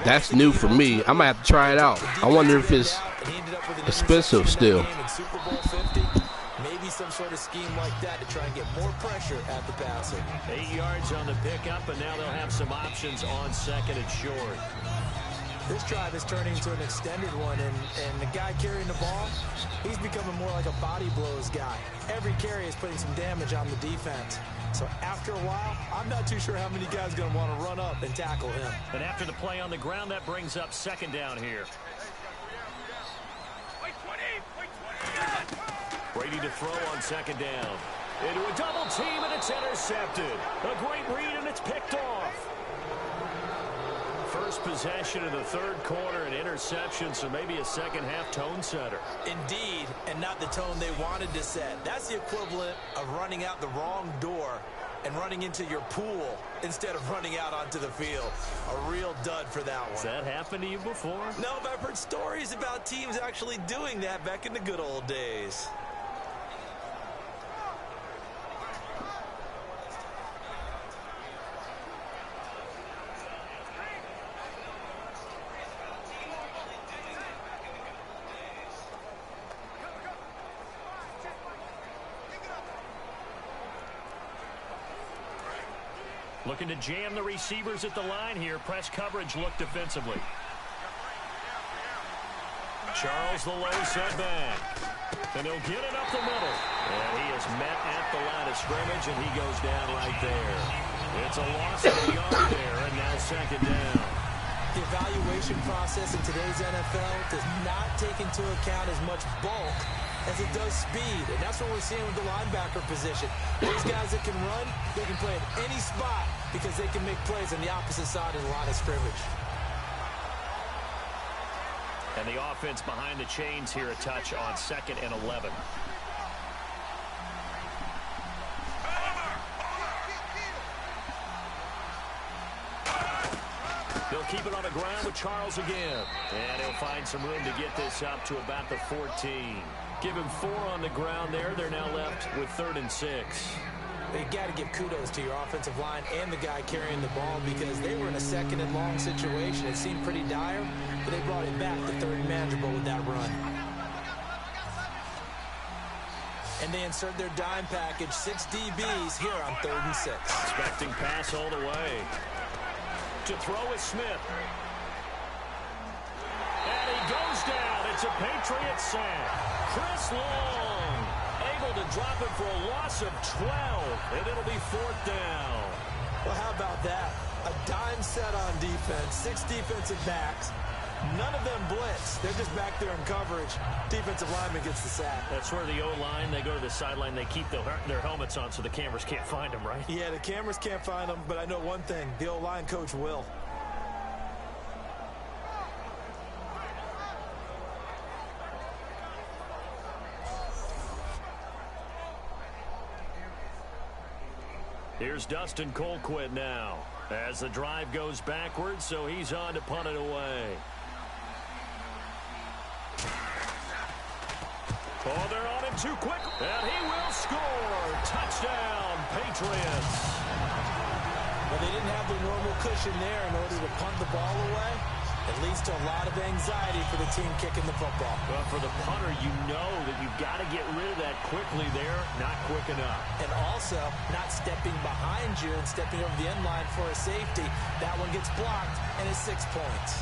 Speaker 4: that's new for me. I might have to try it out. I wonder if it's expensive still.
Speaker 3: Super Bowl 50. Maybe some sort of scheme like that to try and get more pressure at the passer.
Speaker 2: 8 yards on the pickup, and now they'll have some options on 2nd and short.
Speaker 3: This drive is turning into an extended one, and the guy carrying the ball, he's becoming more like a body blows guy. Every carry is putting some damage on the defense. So after a while, I'm not too sure how many guys are going to want to run up and tackle him.
Speaker 2: And after the play on the ground, that brings up 2nd down here. Brady to throw on 2nd down. Into a double team, and it's intercepted. A great read, and it's picked off. First possession of the 3rd quarter, an interception, so maybe a second-half tone setter.
Speaker 3: Indeed, and not the tone they wanted to set. That's the equivalent of running out the wrong door and running into your pool instead of running out onto the field. A real dud for that one.
Speaker 2: Has that happened to you before?
Speaker 3: No, but I've heard stories about teams actually doing that back in the good old days.
Speaker 2: Looking to jam the receivers at the line here. Press coverage look defensively. Charles the low setback. And he'll get it up the middle. And he is met at the line of scrimmage, and he goes down right there. It's a loss of a yard there, and now 2nd down.
Speaker 3: The evaluation process in today's NFL does not take into account as much bulk as it does speed, and that's what we're seeing with the linebacker position. Those guys that can run, they can play at any spot because they can make plays on the opposite side of the line of scrimmage.
Speaker 2: And the offense behind the chains here, a touch on 2nd and 11. They'll keep it on the ground with Charles again. And he'll find some room to get this up to about the 14. Give him 4 on the ground there. They're now left with 3rd and 6.
Speaker 3: You got to give kudos to your offensive line and the guy carrying the ball because they were in a 2nd and long situation. It seemed pretty dire, but they brought it back to 3rd and manageable with that run. And they insert their dime package, 6 DBs here on 3rd and 6.
Speaker 2: Expecting pass all the way. To throw is Smith. And he goes down. It's a Patriots sack. Chris Long able to drop it for a loss of 12, and it'll be 4th down.
Speaker 3: Well, how about that? A dime set on defense, 6 defensive backs. None of them blitz. They're just back there in coverage. Defensive lineman gets the sack.
Speaker 2: That's where the O-line, they go to the sideline, they keep their helmets on so the cameras can't find them, right?
Speaker 3: Yeah, the cameras can't find them, but I know one thing. The O-line coach will.
Speaker 2: Here's Dustin Colquitt now as the drive goes backwards, so he's on to punt it away. Oh, they're on him too quick, and he will score. Touchdown, Patriots.
Speaker 3: Well, they didn't have the normal cushion there in order to punt the ball away. It leads to a lot of anxiety for the team kicking the football.
Speaker 2: Well, for the punter, you know that you've got to get rid of that quickly there, not quick enough.
Speaker 3: And also, not stepping behind you and stepping over the end line for a safety. That one gets blocked, and it's 6 points.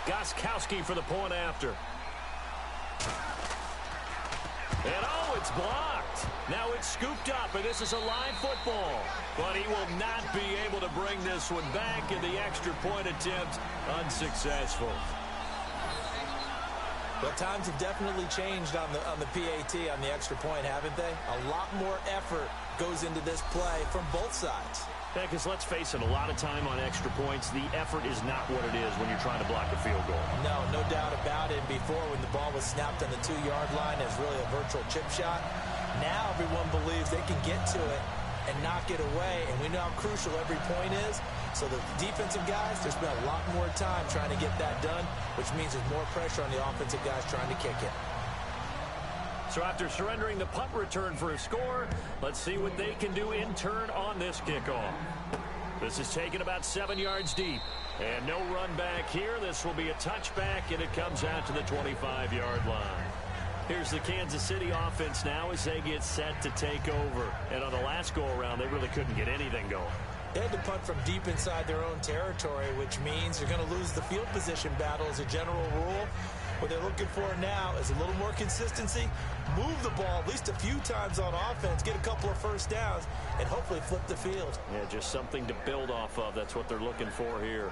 Speaker 2: Goskowski for the point after. And oh, it's blocked. Now it's scooped up, and this is a live football. But he will not be able to bring this one back, and the extra point attempt unsuccessful.
Speaker 3: Well, times have definitely changed on the PAT, on the extra point, haven't they? A lot more effort goes into this play from both sides.
Speaker 2: Yeah, because let's face it, a lot of time on extra points, the effort is not what it is when you're trying to block a field goal.
Speaker 3: No doubt about it. Before, when the ball was snapped on the 2-yard line, as really a virtual chip shot. Now everyone believes they can get to it and knock it away, and we know how crucial every point is. So the defensive guys, there's been a lot more time trying to get that done, which means there's more pressure on the offensive guys trying to kick it.
Speaker 2: So after surrendering the punt return for a score, let's see what they can do in turn on this kickoff. This is taken about 7 yards deep. And no run back here. This will be a touchback, and it comes out to the 25-yard line. Here's the Kansas City offense now as they get set to take over. And on the last go-around, they really couldn't get anything going.
Speaker 3: They had to punt from deep inside their own territory, which means you're going to lose the field position battle as a general rule. What they're looking for now is a little more consistency, move the ball at least a few times on offense, get a couple of first downs, and hopefully flip the field.
Speaker 2: Yeah, just something to build off of. That's what they're looking for here.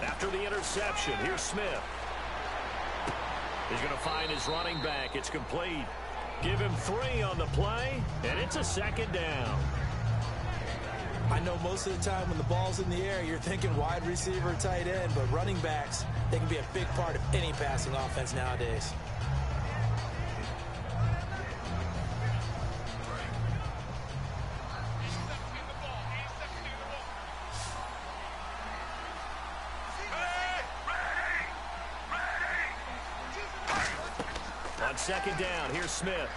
Speaker 2: After the interception, here's Smith. He's going to find his running back. It's complete. Give him 3 on the play, and it's a 2nd down.
Speaker 3: I know most of the time when the ball's in the air, you're thinking wide receiver, tight end, but running backs, they can be a big part of any passing offense nowadays.
Speaker 2: On 2nd down, here's Smith.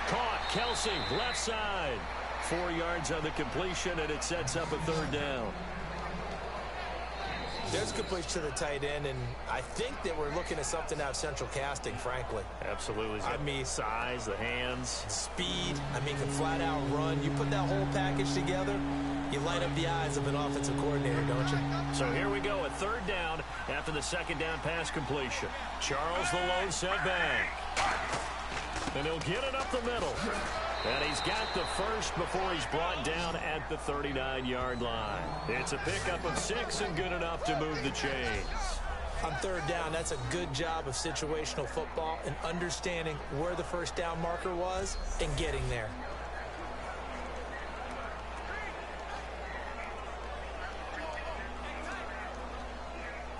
Speaker 2: Caught, Kelsey, left side. 4 yards on the completion, and it sets up a 3rd down.
Speaker 3: There's completion to the tight end, and I think that we're looking at something out of central casting, frankly.
Speaker 2: Absolutely.
Speaker 3: I mean,
Speaker 2: size, the hands.
Speaker 3: Speed, I mean, can flat out run. You put that whole package together, you light up the eyes of an offensive coordinator, don't you?
Speaker 2: So here we go, a 3rd down after the 2nd down pass completion. Charles, the lone setback. And he'll get it up the middle. And he's got the first before he's brought down at the 39-yard line. It's a pickup of 6 and good enough to move the chains.
Speaker 3: On 3rd down, that's a good job of situational football and understanding where the first down marker was and getting there.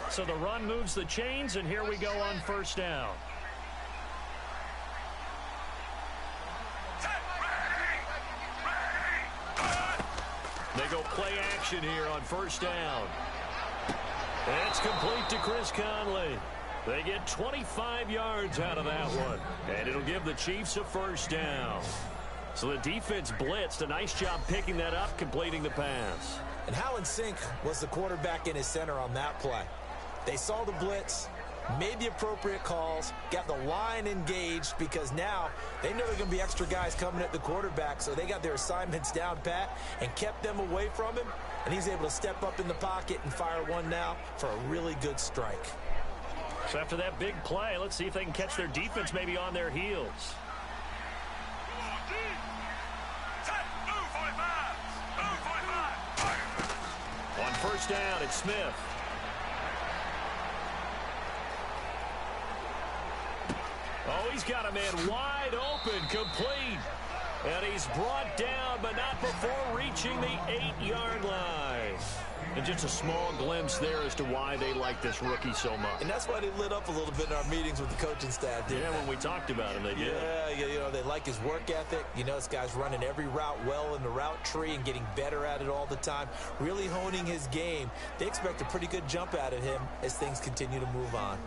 Speaker 2: So the run moves the chains, and here we go on 1st down. play action here on first down. It's complete to Chris Conley. They get 25 yards out of that one, and it'll give the Chiefs a first down. So the defense blitzed. A nice job picking that up, completing the pass.
Speaker 3: And how in sync was the quarterback in his center on that play? They saw the blitz, made the appropriate calls, got the line engaged, because now they know there are going to be extra guys coming at the quarterback, so they got their assignments down pat and kept them away from him, and he's able to step up in the pocket and fire one now for a really good strike.
Speaker 2: So after that big play, let's see if they can catch their defense maybe on their heels. On first down, it's Smith. Oh, he's got a man wide open, complete. And he's brought down, but not before reaching the 8-yard line. And just a small glimpse there as to why they like this rookie so much.
Speaker 3: And that's why they lit up a little bit in our meetings with the coaching staff.
Speaker 2: Yeah, when we talked about him, they did.
Speaker 3: Yeah, you know, they like his work ethic. You know, this guy's running every route well in the route tree and getting better at it all the time, really honing his game. They expect a pretty good jump out of him as things continue to move on.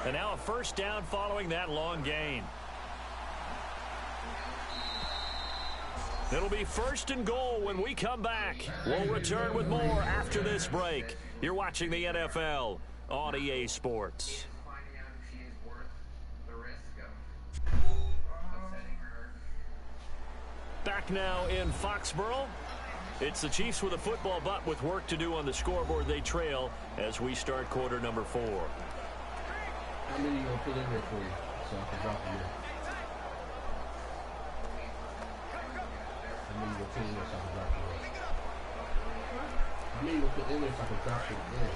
Speaker 2: And now a first down following that long gain. It'll be first and goal when we come back. We'll return with more after this break. You're watching the NFL on EA Sports. Back now in Foxborough. It's the Chiefs with a football, but with work to do on the scoreboard. They trail as we start quarter number 4.
Speaker 4: How many you gonna put in there for you so I can drop them in? How many you gonna put in there so I can drop them in? How many you gonna put in there so I can drop them in?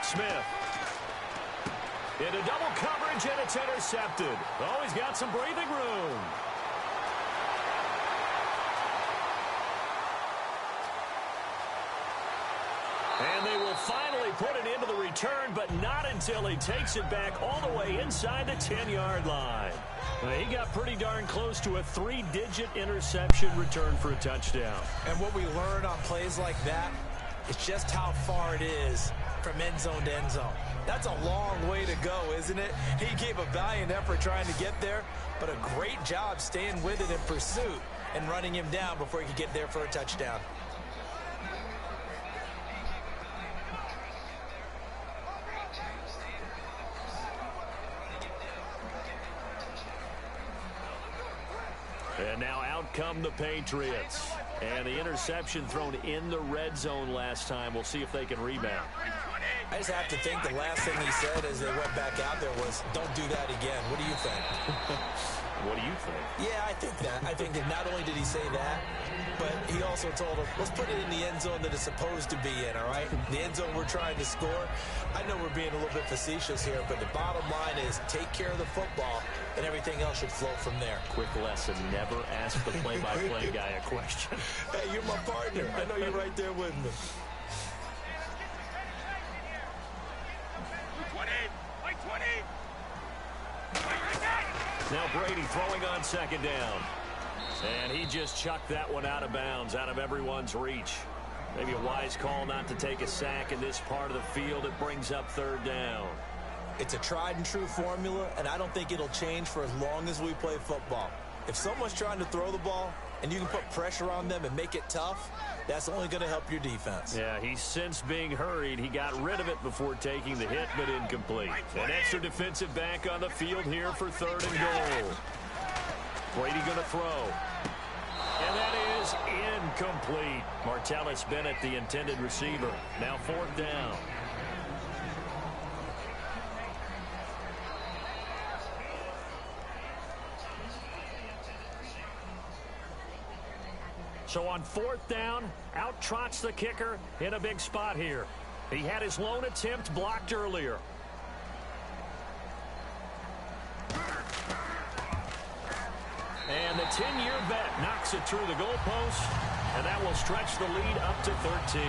Speaker 2: Smith. Into double coverage, and it's intercepted. Oh, he's got some breathing room. And they will finally put it into the return, but not until he takes it back all the way inside the 10-yard line. He got pretty darn close to a 3-digit interception return for a touchdown.
Speaker 3: And what we learn on plays like that is just how far it is from end zone to end zone. That's a long way to go, isn't it? He gave a valiant effort trying to get there, but a great job staying with it in pursuit and running him down before he could get there for a touchdown.
Speaker 2: And now out come the Patriots. And the interception thrown in the red zone last time. We'll see if they can rebound.
Speaker 3: I just have to think the last thing he said as they went back out there was, don't do that again. What do you think?
Speaker 2: What do you think?
Speaker 3: Yeah, I think that. I think that not only did he say that, but he also told them, let's put it in the end zone that it's supposed to be in, all right? The end zone we're trying to score. I know we're being a little bit facetious here, but the bottom line is take care of the football, and everything else should flow from there.
Speaker 2: Quick lesson, never ask the play-by-play guy a question.
Speaker 3: Hey, you're my partner. I know you're right there with me.
Speaker 2: Now Brady throwing on second down. And he just chucked that one out of bounds, out of everyone's reach. Maybe a wise call not to take a sack in this part of the field. It brings up third down.
Speaker 3: It's a tried and true formula, and I don't think it'll change for as long as we play football. If someone's trying to throw the ball and you can put pressure on them and make it tough, that's only going to help your defense.
Speaker 2: Yeah, he's since being hurried. He got rid of it before taking the hit, but incomplete. An extra defensive back on the field here for third and goal. Brady going to throw. And that is incomplete. Martellus Bennett, the intended receiver. Now fourth down. So on fourth down, out trots the kicker in a big spot here. He had his lone attempt blocked earlier. 10-year vet knocks it through the goalpost, and that will stretch the lead up to 13.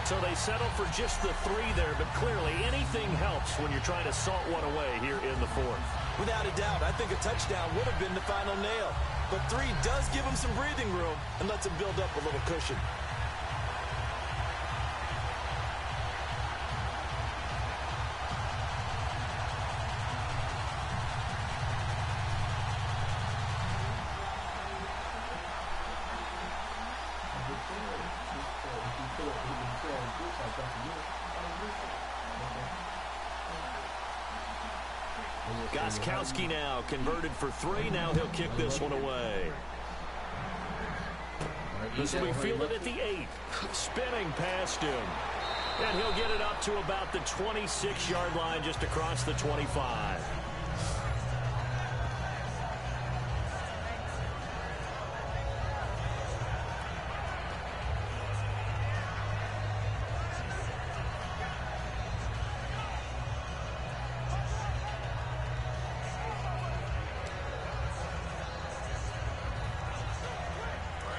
Speaker 2: So they settle for just the 3 there, but clearly anything helps when you're trying to salt one away here in the 4th.
Speaker 3: Without a doubt, I think a touchdown would have been the final nail. But 3 does give them some breathing room and lets them build up a little cushion.
Speaker 2: Gostkowski now converted for 3. Now he'll kick this one away. This will be fielded at the 8. Spinning past him. And he'll get it up to about the 26-yard line, just across the 25.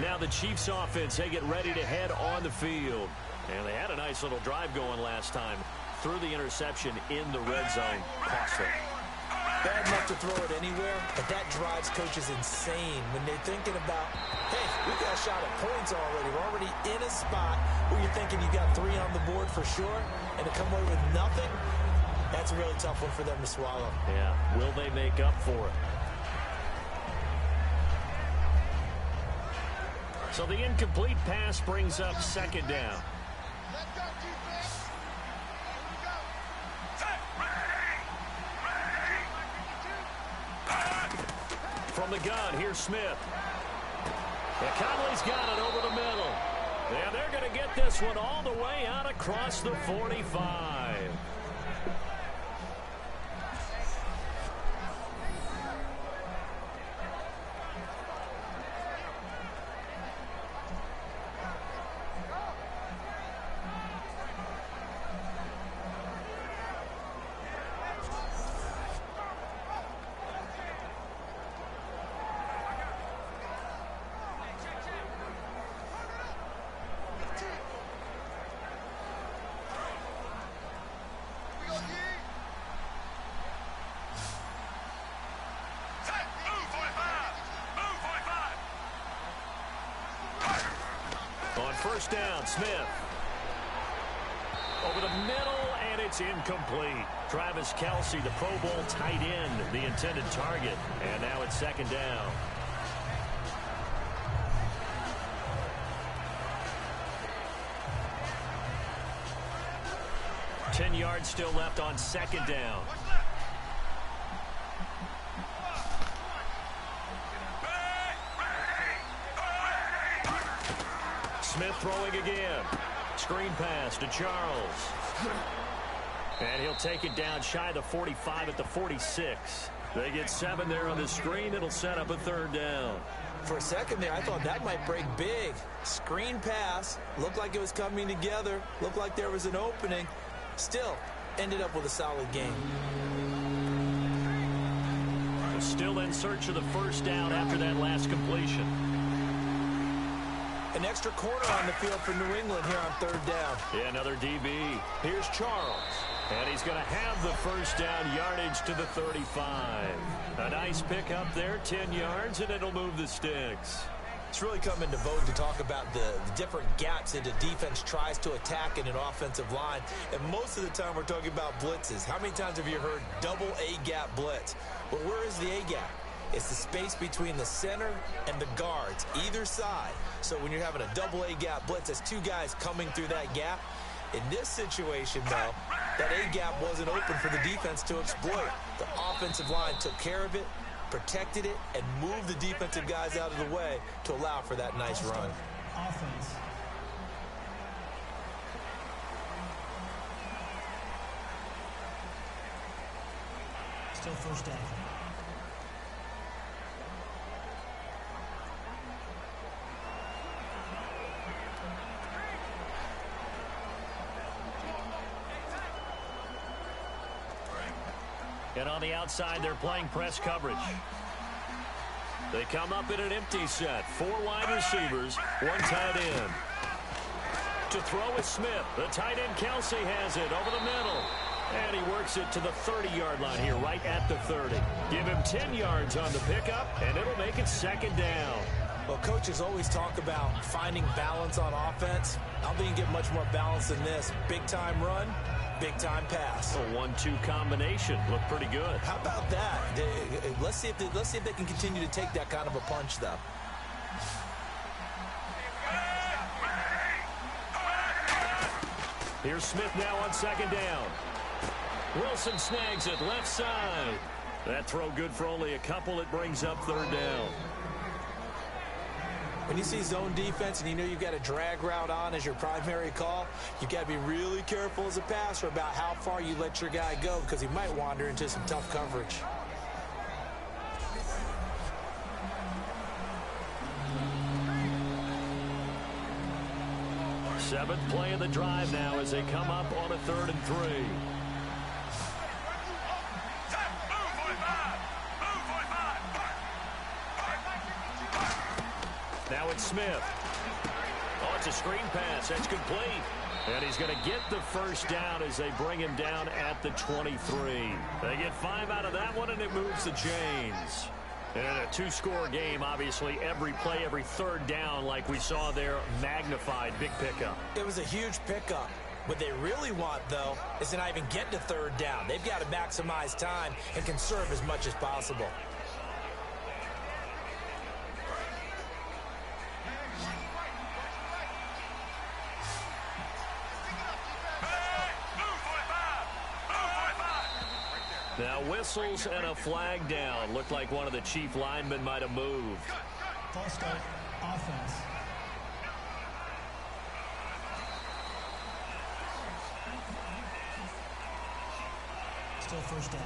Speaker 2: Now the Chiefs offense, they get ready to head on the field. And they had a nice little drive going last time. Threw the interception in the red zone. Costly.
Speaker 3: Bad enough to throw it anywhere, but that drives coaches insane when they're thinking about, hey, we got a shot at points already. We're already in a spot where you're thinking you got 3 on the board for sure, and to come away with nothing, that's a really tough one for them to swallow.
Speaker 2: Yeah, will they make up for it? So the incomplete pass brings up 2nd down. From the gun, here's Smith. And Conley's got it over the middle. And they're going to get this one all the way out across the 45. First down, Smith. Over the middle, and it's incomplete. Travis Kelce, the Pro Bowl tight end, the intended target. And now it's 2nd down. Ten yards still left on 2nd down. Smith throwing again. Screen pass to Charles. And he'll take it down shy of the 45 at the 46. They get 7 there on the screen. It'll set up a 3rd down.
Speaker 3: For a second there, I thought that might break big. Screen pass. Looked like it was coming together. Looked like there was an opening. Still, ended up with a solid game.
Speaker 2: Still in search of the 1st down after that last completion.
Speaker 3: An extra corner on the field for New England here on 3rd down.
Speaker 2: Yeah, another DB. Here's Charles. And he's going to have the 1st down, yardage to the 35. A nice pickup there, 10 yards, and it'll move the sticks.
Speaker 3: It's really come into vogue to talk about the different gaps that the defense tries to attack in an offensive line. And most of the time we're talking about blitzes. How many times have you heard double A-gap blitz? Well, where is the A-gap? It's the space between the center and the guards, either side. So when you're having a double A-gap blitz, that's 2 guys coming through that gap. In this situation, though, that A-gap wasn't open for the defense to exploit. The offensive line took care of it, protected it, and moved the defensive guys out of the way to allow for that nice run.
Speaker 6: Offense. Still 1st down.
Speaker 2: And on the outside, they're playing press coverage. They come up in an empty set. 4 wide receivers, 1 tight end. To throw is Smith. The tight end Kelsey has it over the middle. And he works it to the 30-yard line here, right at the 30. Give him 10 yards on the pickup, and it'll make it 2nd down.
Speaker 3: Well, coaches always talk about finding balance on offense. I don't think you can get much more balance than this. Big-time run, big-time pass.
Speaker 2: A 1-2 combination. Looked pretty good.
Speaker 3: How about that? Let's see if they can continue to take that kind of a punch, though.
Speaker 2: Here's Smith now on 2nd down. Wilson snags it left side. That throw good for only a couple. It brings up 3rd down.
Speaker 3: When you see zone defense and you know you've got a drag route on as your primary call, you've got to be really careful as a passer about how far you let your guy go because he might wander into some tough coverage.
Speaker 2: Seventh play of the drive now as they come up on a 3rd and 3. Now it's Smith. Oh, it's a screen pass. That's complete. And he's going to get the 1st down as they bring him down at the 23. They get 5 out of that one, and it moves the chains. And in a 2-score game, obviously, every play, every 3rd down, like we saw there, magnified. Big pickup.
Speaker 3: It was a huge pickup. What they really want, though, is to not even get to 3rd down. They've got to maximize time and conserve as much as possible.
Speaker 2: Now whistles and a flag down. Looked like one of the chief linemen might have moved.
Speaker 6: False start, offense. Still 1st down.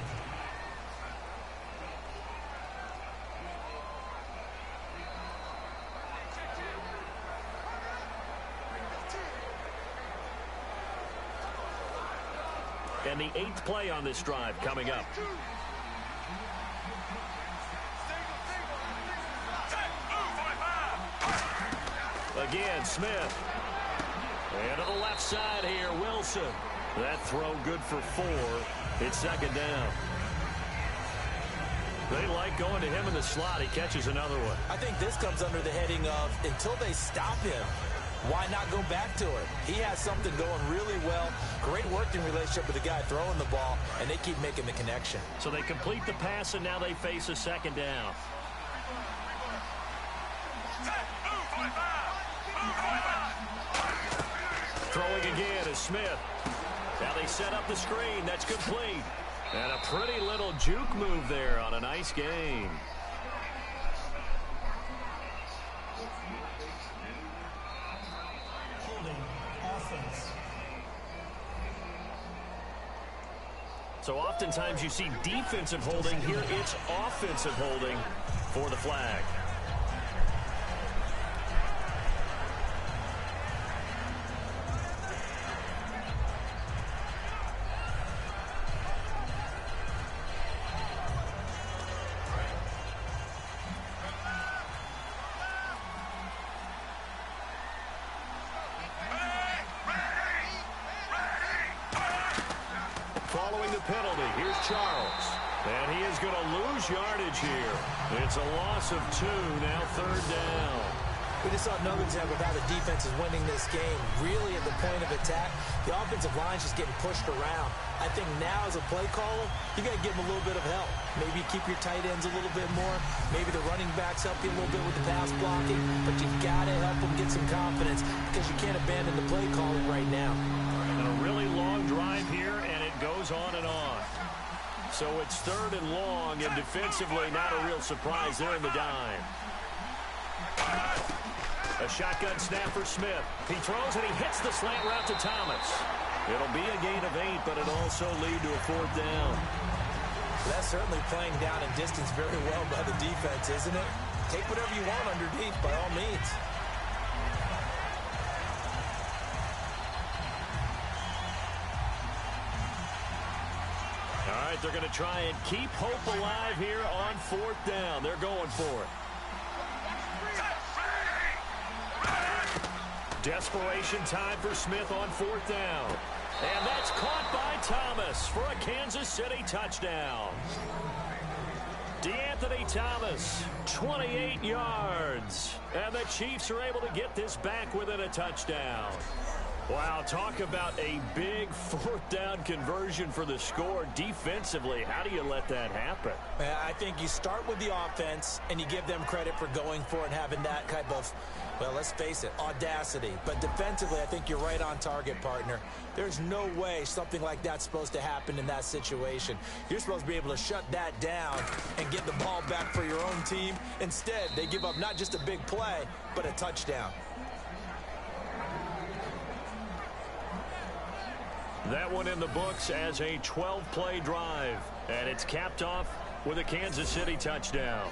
Speaker 2: And the 8th play on this drive coming up. Again, Smith. And to the left side here, Wilson. That throw good for 4. It's 2nd down. They like going to him in the slot. He catches another one.
Speaker 3: I think this comes under the heading of until they stop him, why not go back to it? He has something going really well. Great working relationship with the guy throwing the ball, and they keep making the connection.
Speaker 2: So they complete the pass, and now they face a 2nd down. Throwing again is Smith. Now they set up the screen. That's complete. And a pretty little juke move there on a nice game. So oftentimes you see defensive holding. Here it's offensive holding for the flag. Following the penalty, here's Charles. And he is going to lose yardage here. It's a loss of 2, now 3rd down.
Speaker 3: We just saw another example of how the defense is winning this game. Really at the point of attack, the offensive line's just getting pushed around. I think now as a play caller, you got to give them a little bit of help. Maybe keep your tight ends a little bit more. Maybe the running backs help you a little bit with the pass blocking. But you got to help them get some confidence because you can't abandon the play calling right now.
Speaker 2: And a really long drive here, and it goes on and on. So it's 3rd and long, and defensively not a real surprise there in the dime. A shotgun snap for Smith. He throws and he hits the slant route to Thomas. It'll be a gain of 8, but it'll also lead to a 4th down.
Speaker 3: That's certainly playing down in distance very well by the defense, isn't it? Take whatever you want underneath, by all means.
Speaker 2: All right, they're going to try and keep hope alive here on 4th down. They're going for it. Desperation time for Smith on 4th down. And that's caught by Thomas for a Kansas City touchdown. DeAnthony Thomas, 28 yards. And the Chiefs are able to get this back within a touchdown. Wow, talk about a big 4th down conversion for the score. Defensively, how do you let that happen?
Speaker 3: I think you start with the offense, and you give them credit for going for it and having that type of, well, let's face it, audacity. But defensively, I think you're right on target, partner. There's no way something like that's supposed to happen in that situation. You're supposed to be able to shut that down and get the ball back for your own team. Instead, they give up not just a big play, but a touchdown.
Speaker 2: That one in the books as a 12-play drive, and it's capped off with a Kansas City touchdown.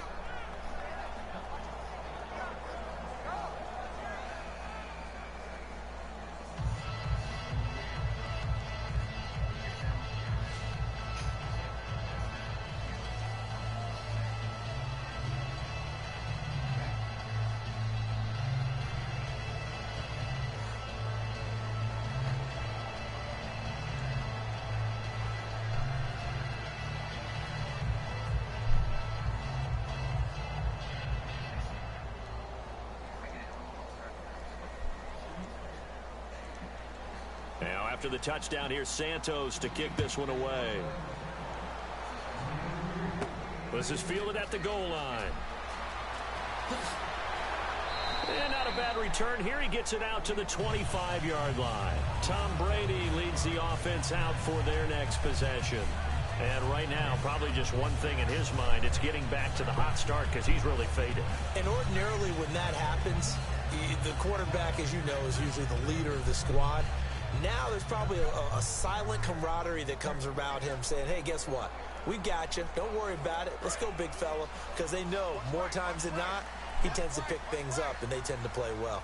Speaker 2: Now, after the touchdown, here's Santos to kick this one away. This is fielded at the goal line. And not a bad return here. He gets it out to the 25-yard line. Tom Brady leads the offense out for their next possession. And right now, probably just one thing in his mind. It's getting back to the hot start because he's really faded.
Speaker 3: And ordinarily when that happens, the quarterback, as you know, is usually the leader of the squad. Now there's probably a silent camaraderie that comes around him saying, hey, guess what? We got you. Don't worry about it. Let's go, big fella. Because they know more times than not, he tends to pick things up, and they tend to play well.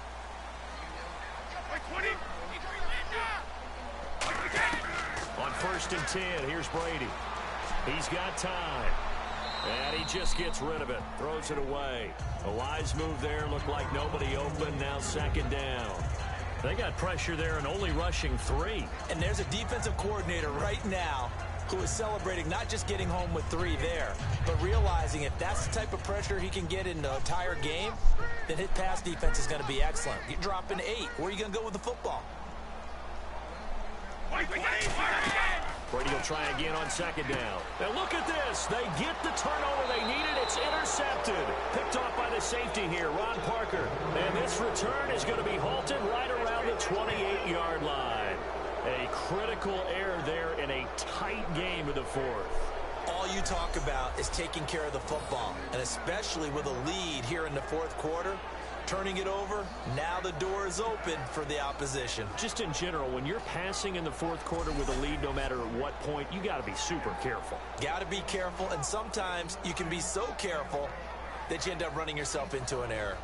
Speaker 2: On 1st and 10, here's Brady. He's got time. And he just gets rid of it. Throws it away. A wise move there. Looked like nobody open. Now 2nd down. They got pressure there and only rushing 3.
Speaker 3: And there's a defensive coordinator right now who is celebrating not just getting home with 3 there, but realizing if that's the type of pressure he can get in the entire game, then his pass defense is going to be excellent. You're dropping 8. Where are you going to go with the football?
Speaker 2: Brady will try again on 2nd down. Now look at this. They get the turnover they needed. It's intercepted. Picked off by the safety here, Ron Parker. And this return is going to be halted right around the 28-yard line. A critical error there in a tight game of the 4th.
Speaker 3: All you talk about is taking care of the football, and especially with a lead here in the 4th quarter. Turning it over, now the door is open for the opposition.
Speaker 2: Just in general, when you're passing in the 4th quarter with a lead, no matter at what point, you got to be super careful.
Speaker 3: Got to be careful, and sometimes you can be so careful that you end up running yourself into an error.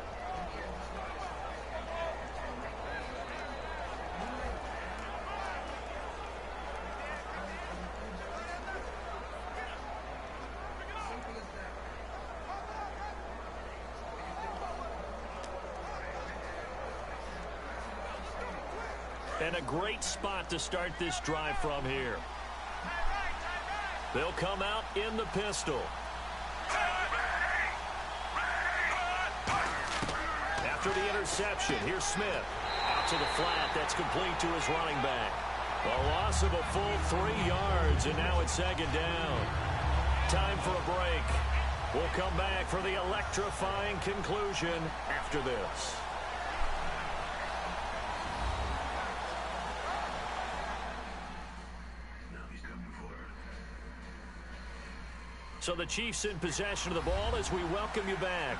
Speaker 2: And a great spot to start this drive from here. They'll come out in the pistol. After the interception, here's Smith. Out to the flat. That's complete to his running back. A loss of a full 3 yards, and now it's 2nd down. Time for a break. We'll come back for the electrifying conclusion after this. So the Chiefs in possession of the ball as we welcome you back.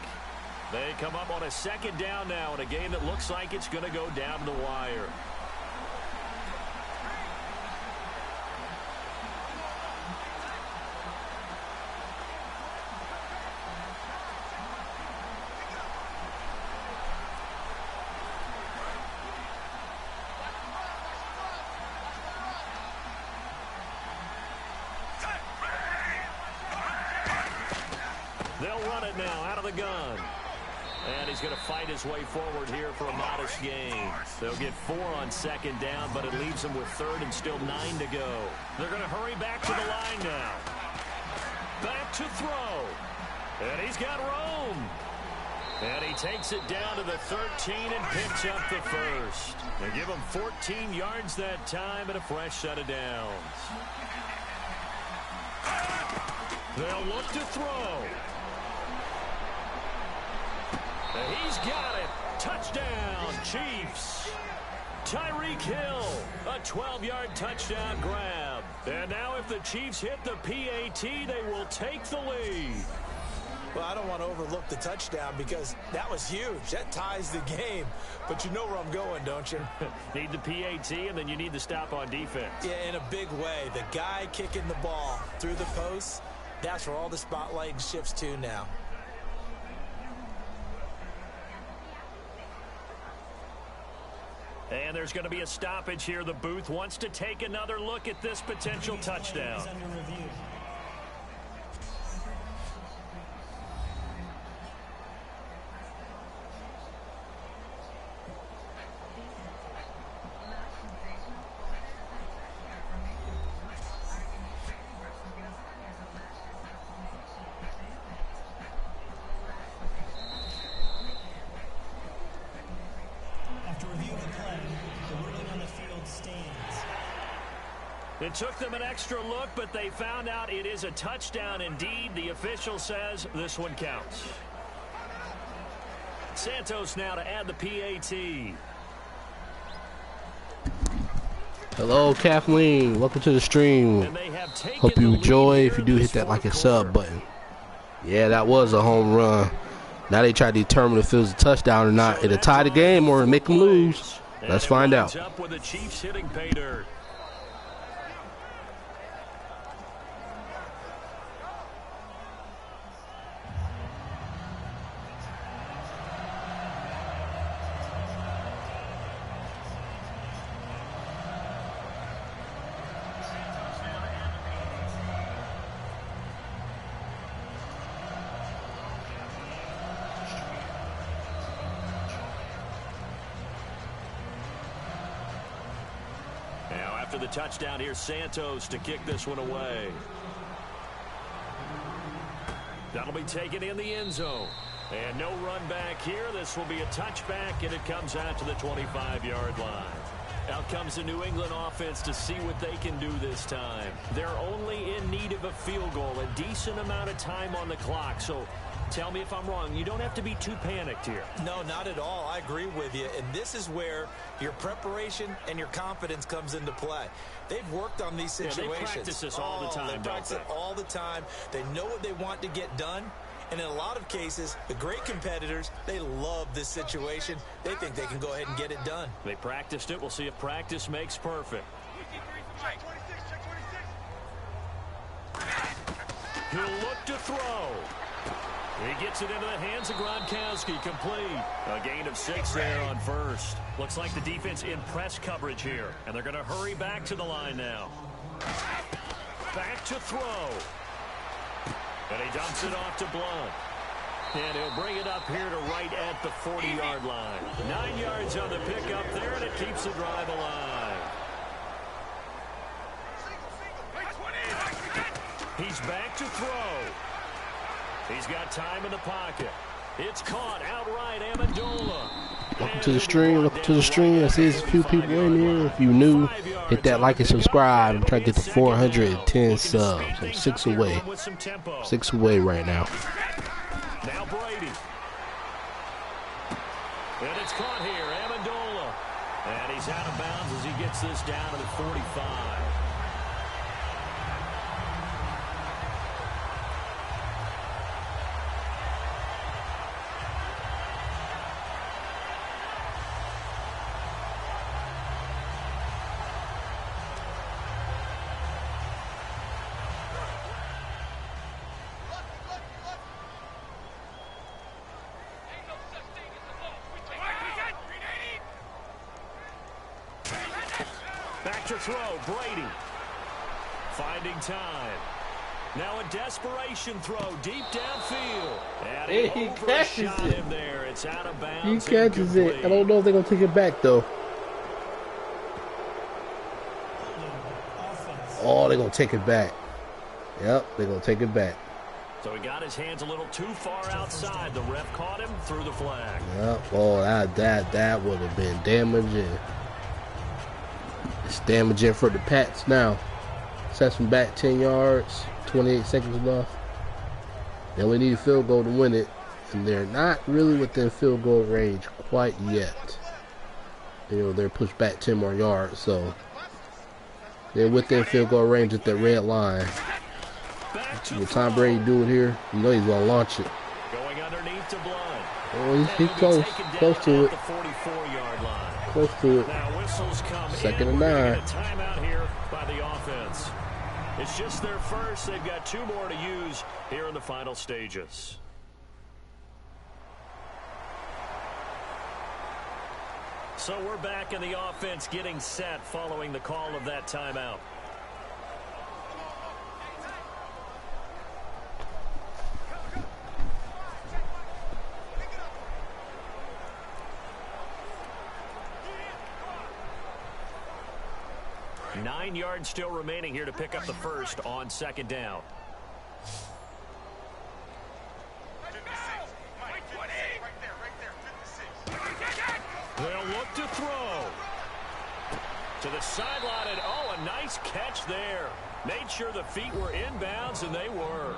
Speaker 2: They come up on a 2nd down now in a game that looks like it's going to go down to the wire. They'll run it now out of the gun. And he's going to fight his way forward here for a modest gain. They'll get 4 on second down, but it leaves them with third and still 9 to go. They're going to hurry back to the line now. Back to throw. And he's got room. And he takes it down to the 13 and picks up the first. They give him 14 yards that time and a fresh set of downs. They'll look to throw. And he's got it. Touchdown, Chiefs. Tyreek Hill, a 12-yard touchdown grab. And now if the Chiefs hit the PAT, they will take the lead.
Speaker 3: Well, I don't want to overlook the touchdown because that was huge. That ties the game. But you know where I'm going, don't you?
Speaker 2: Need the PAT, and then you need the stop on defense.
Speaker 3: Yeah, in a big way. The guy kicking the ball through the post, that's where all the spotlight shifts to now.
Speaker 2: And there's going to be a stoppage here. The booth wants to take another look at this potential touchdown. It took them an extra look, but they found out it is a touchdown indeed. The official says this one counts. Santos now to add the PAT.
Speaker 4: Hello, Kathleen. Welcome to the stream. Hope you enjoy. If you do, hit that like and sub button. Yeah, that was a home run. Now they try to determine if it was a touchdown or not. It'll tie the game or make them lose. Let's find out.
Speaker 2: Up with the Chiefs hitting pay dirt. After the touchdown, here's Santos to kick this one away. That'll be taken in the end zone. And no run back here. This will be a touchback, and it comes out to the 25-yard line. Out comes the New England offense to see what they can do this time. They're only in need of a field goal, a decent amount of time on the clock. So tell me if I'm wrong. You don't have to be too panicked here.
Speaker 3: No, not at all. I agree with you. And this is where your preparation and your confidence comes into play. They've worked on these situations.
Speaker 2: They practice this all the time,
Speaker 3: They practice it all the time. They know what they want to get done. And in a lot of cases, the great competitors, they love this situation. They think they can go ahead and get it done.
Speaker 2: They practiced it. We'll see if practice makes perfect. He'll look to throw. He gets it into the hands of Gronkowski, complete. A gain of 6 there on first. Looks like the defense in press coverage here, and they're going to hurry back to the line now. Back to throw. And he dumps it off to Blunt. And he'll bring it up here to right at the 40-yard line. 9 yards on the pickup there, and it keeps the drive alive. He's back to throw. He's got time in the pocket. It's caught outright, Amendola.
Speaker 4: Welcome to the stream. Welcome to the stream. I see there's a few people in here. If you new, hit that like and subscribe. I'm trying to get to 410 subs. I'm 6 away. 6 away right now.
Speaker 2: Now Brady. And it's caught here, Amendola. And he's out of bounds as he gets this down to the 45. Back to throw, Brady. Finding time. Now a desperation throw deep downfield. And
Speaker 4: Hey, he catches
Speaker 2: overshot
Speaker 4: it.
Speaker 2: him there. It's out of
Speaker 4: He
Speaker 2: bounds.
Speaker 4: catches it.
Speaker 2: Incomplete.
Speaker 4: I don't know if they're going to take it back, though. Oh, they're going to take it back. Yep, they're going to take it back.
Speaker 2: So he got his hands a little too far outside. The ref caught him, threw the flag.
Speaker 4: Yep. Oh, that would have been damaging. It's damaging for the Pats now. Sets them back 10 yards, 28 seconds left. They only need a field goal to win it, and they're not really within field goal range quite yet. You know, they're pushed back 10 more yards, so they're within field goal range at that red line. With Tom Brady do it here, you know he's gonna launch it.
Speaker 2: Going underneath to Blunt.
Speaker 4: Oh, he's close to it.
Speaker 2: The 44-yard line.
Speaker 4: Close to it.
Speaker 2: Now whistles come
Speaker 4: Second
Speaker 2: in.
Speaker 4: and
Speaker 2: We're gonna
Speaker 4: 9.
Speaker 2: get a timeout here by the offense. It's just their first. They've got 2 more to use here in the final stages. So we're back in the offense getting set following the call of that timeout. Nine yards still remaining here to pick up the first on second down. They'll look to throw. To the sideline, and oh, a nice catch there. Made sure the feet were inbounds, and they were.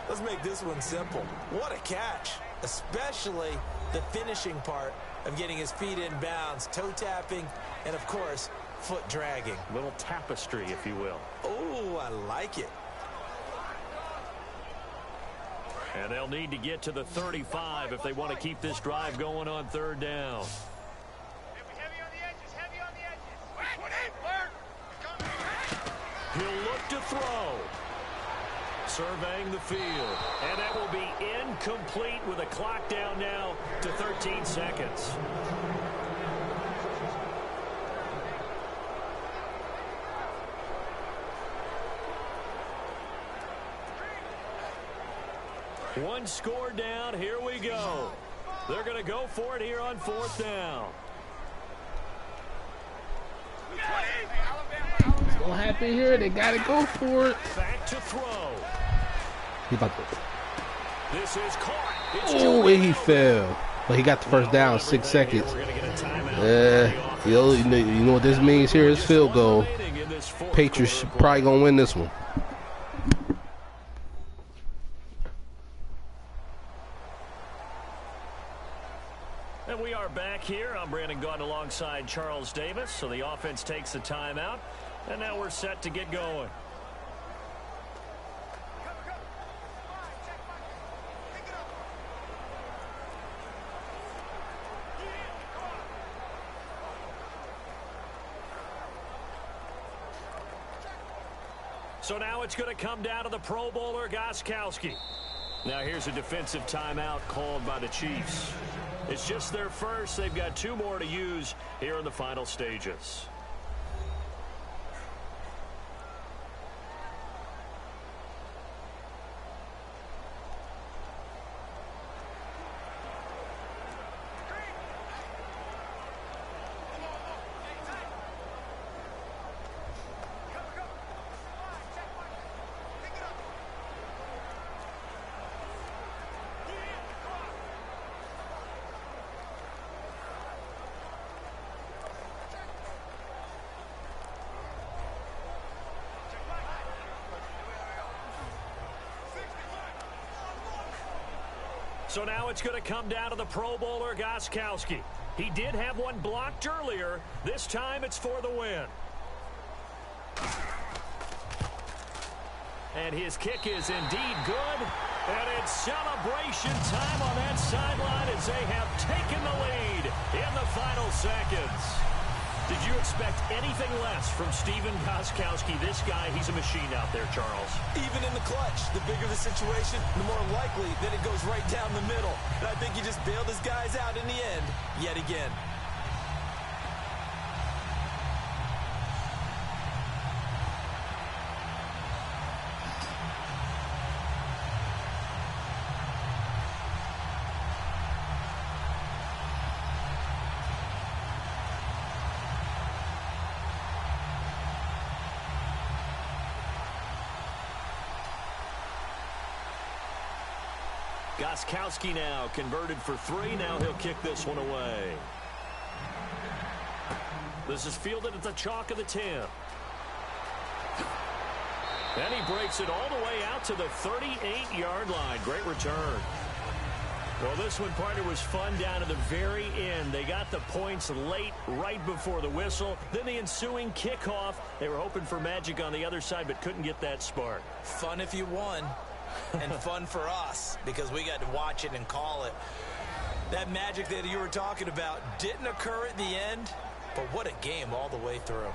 Speaker 3: Let's make this one simple. What a catch, especially the finishing part of getting his feet in bounds, toe tapping, and of course, foot dragging.
Speaker 2: Little tapestry, if you will.
Speaker 3: Oh, I like it.
Speaker 2: And they'll need to get to the 35 if they want to keep this drive going on third down. He'll look to throw. Surveying the field. And that will be incomplete with a clock down now to 13 seconds. One score down. Here we go. They're going to go for it here on fourth down.
Speaker 4: It's gonna happen here. They gotta go for it.
Speaker 2: Back to throw.
Speaker 4: He about to.
Speaker 2: This is caught. It's
Speaker 4: Oh, and he fell. But he got the first down, 6 seconds. You know what this means here is field goal. Patriots probably gonna win this one.
Speaker 2: And we are back here. I'm Brandon Gaunt alongside Charles Davis. So the offense takes the timeout. And now we're set to get going. So now it's going to come down to the Pro Bowler, Gostkowski. Now here's a defensive timeout called by the Chiefs. It's just their first. They've got 2 more to use here in the final stages. So now it's going to come down to the Pro Bowler, Gostkowski. He did have one blocked earlier. This time it's for the win. And his kick is indeed good. And it's celebration time on that sideline as they have taken the lead in the final seconds. Did you expect anything less from Stephen Gostkowski? This guy, he's a machine out there, Charles.
Speaker 3: Even in the clutch, the bigger the situation, the more likely that it goes right down the middle. And I think he just bailed his guys out in the end, yet again.
Speaker 2: Gostkowski now converted for 3. Now he'll kick this one away. This is fielded at the chalk of the 10. And he breaks it all the way out to the 38-yard line. Great return. Well, this one, partner, was fun down to the very end. They got the points late, right before the whistle. Then the ensuing kickoff. They were hoping for magic on the other side, but couldn't get that spark.
Speaker 3: Fun if you won, and fun for us, because we got to watch it and call it. That magic that you were talking about didn't occur at the end, but what a game all the way through.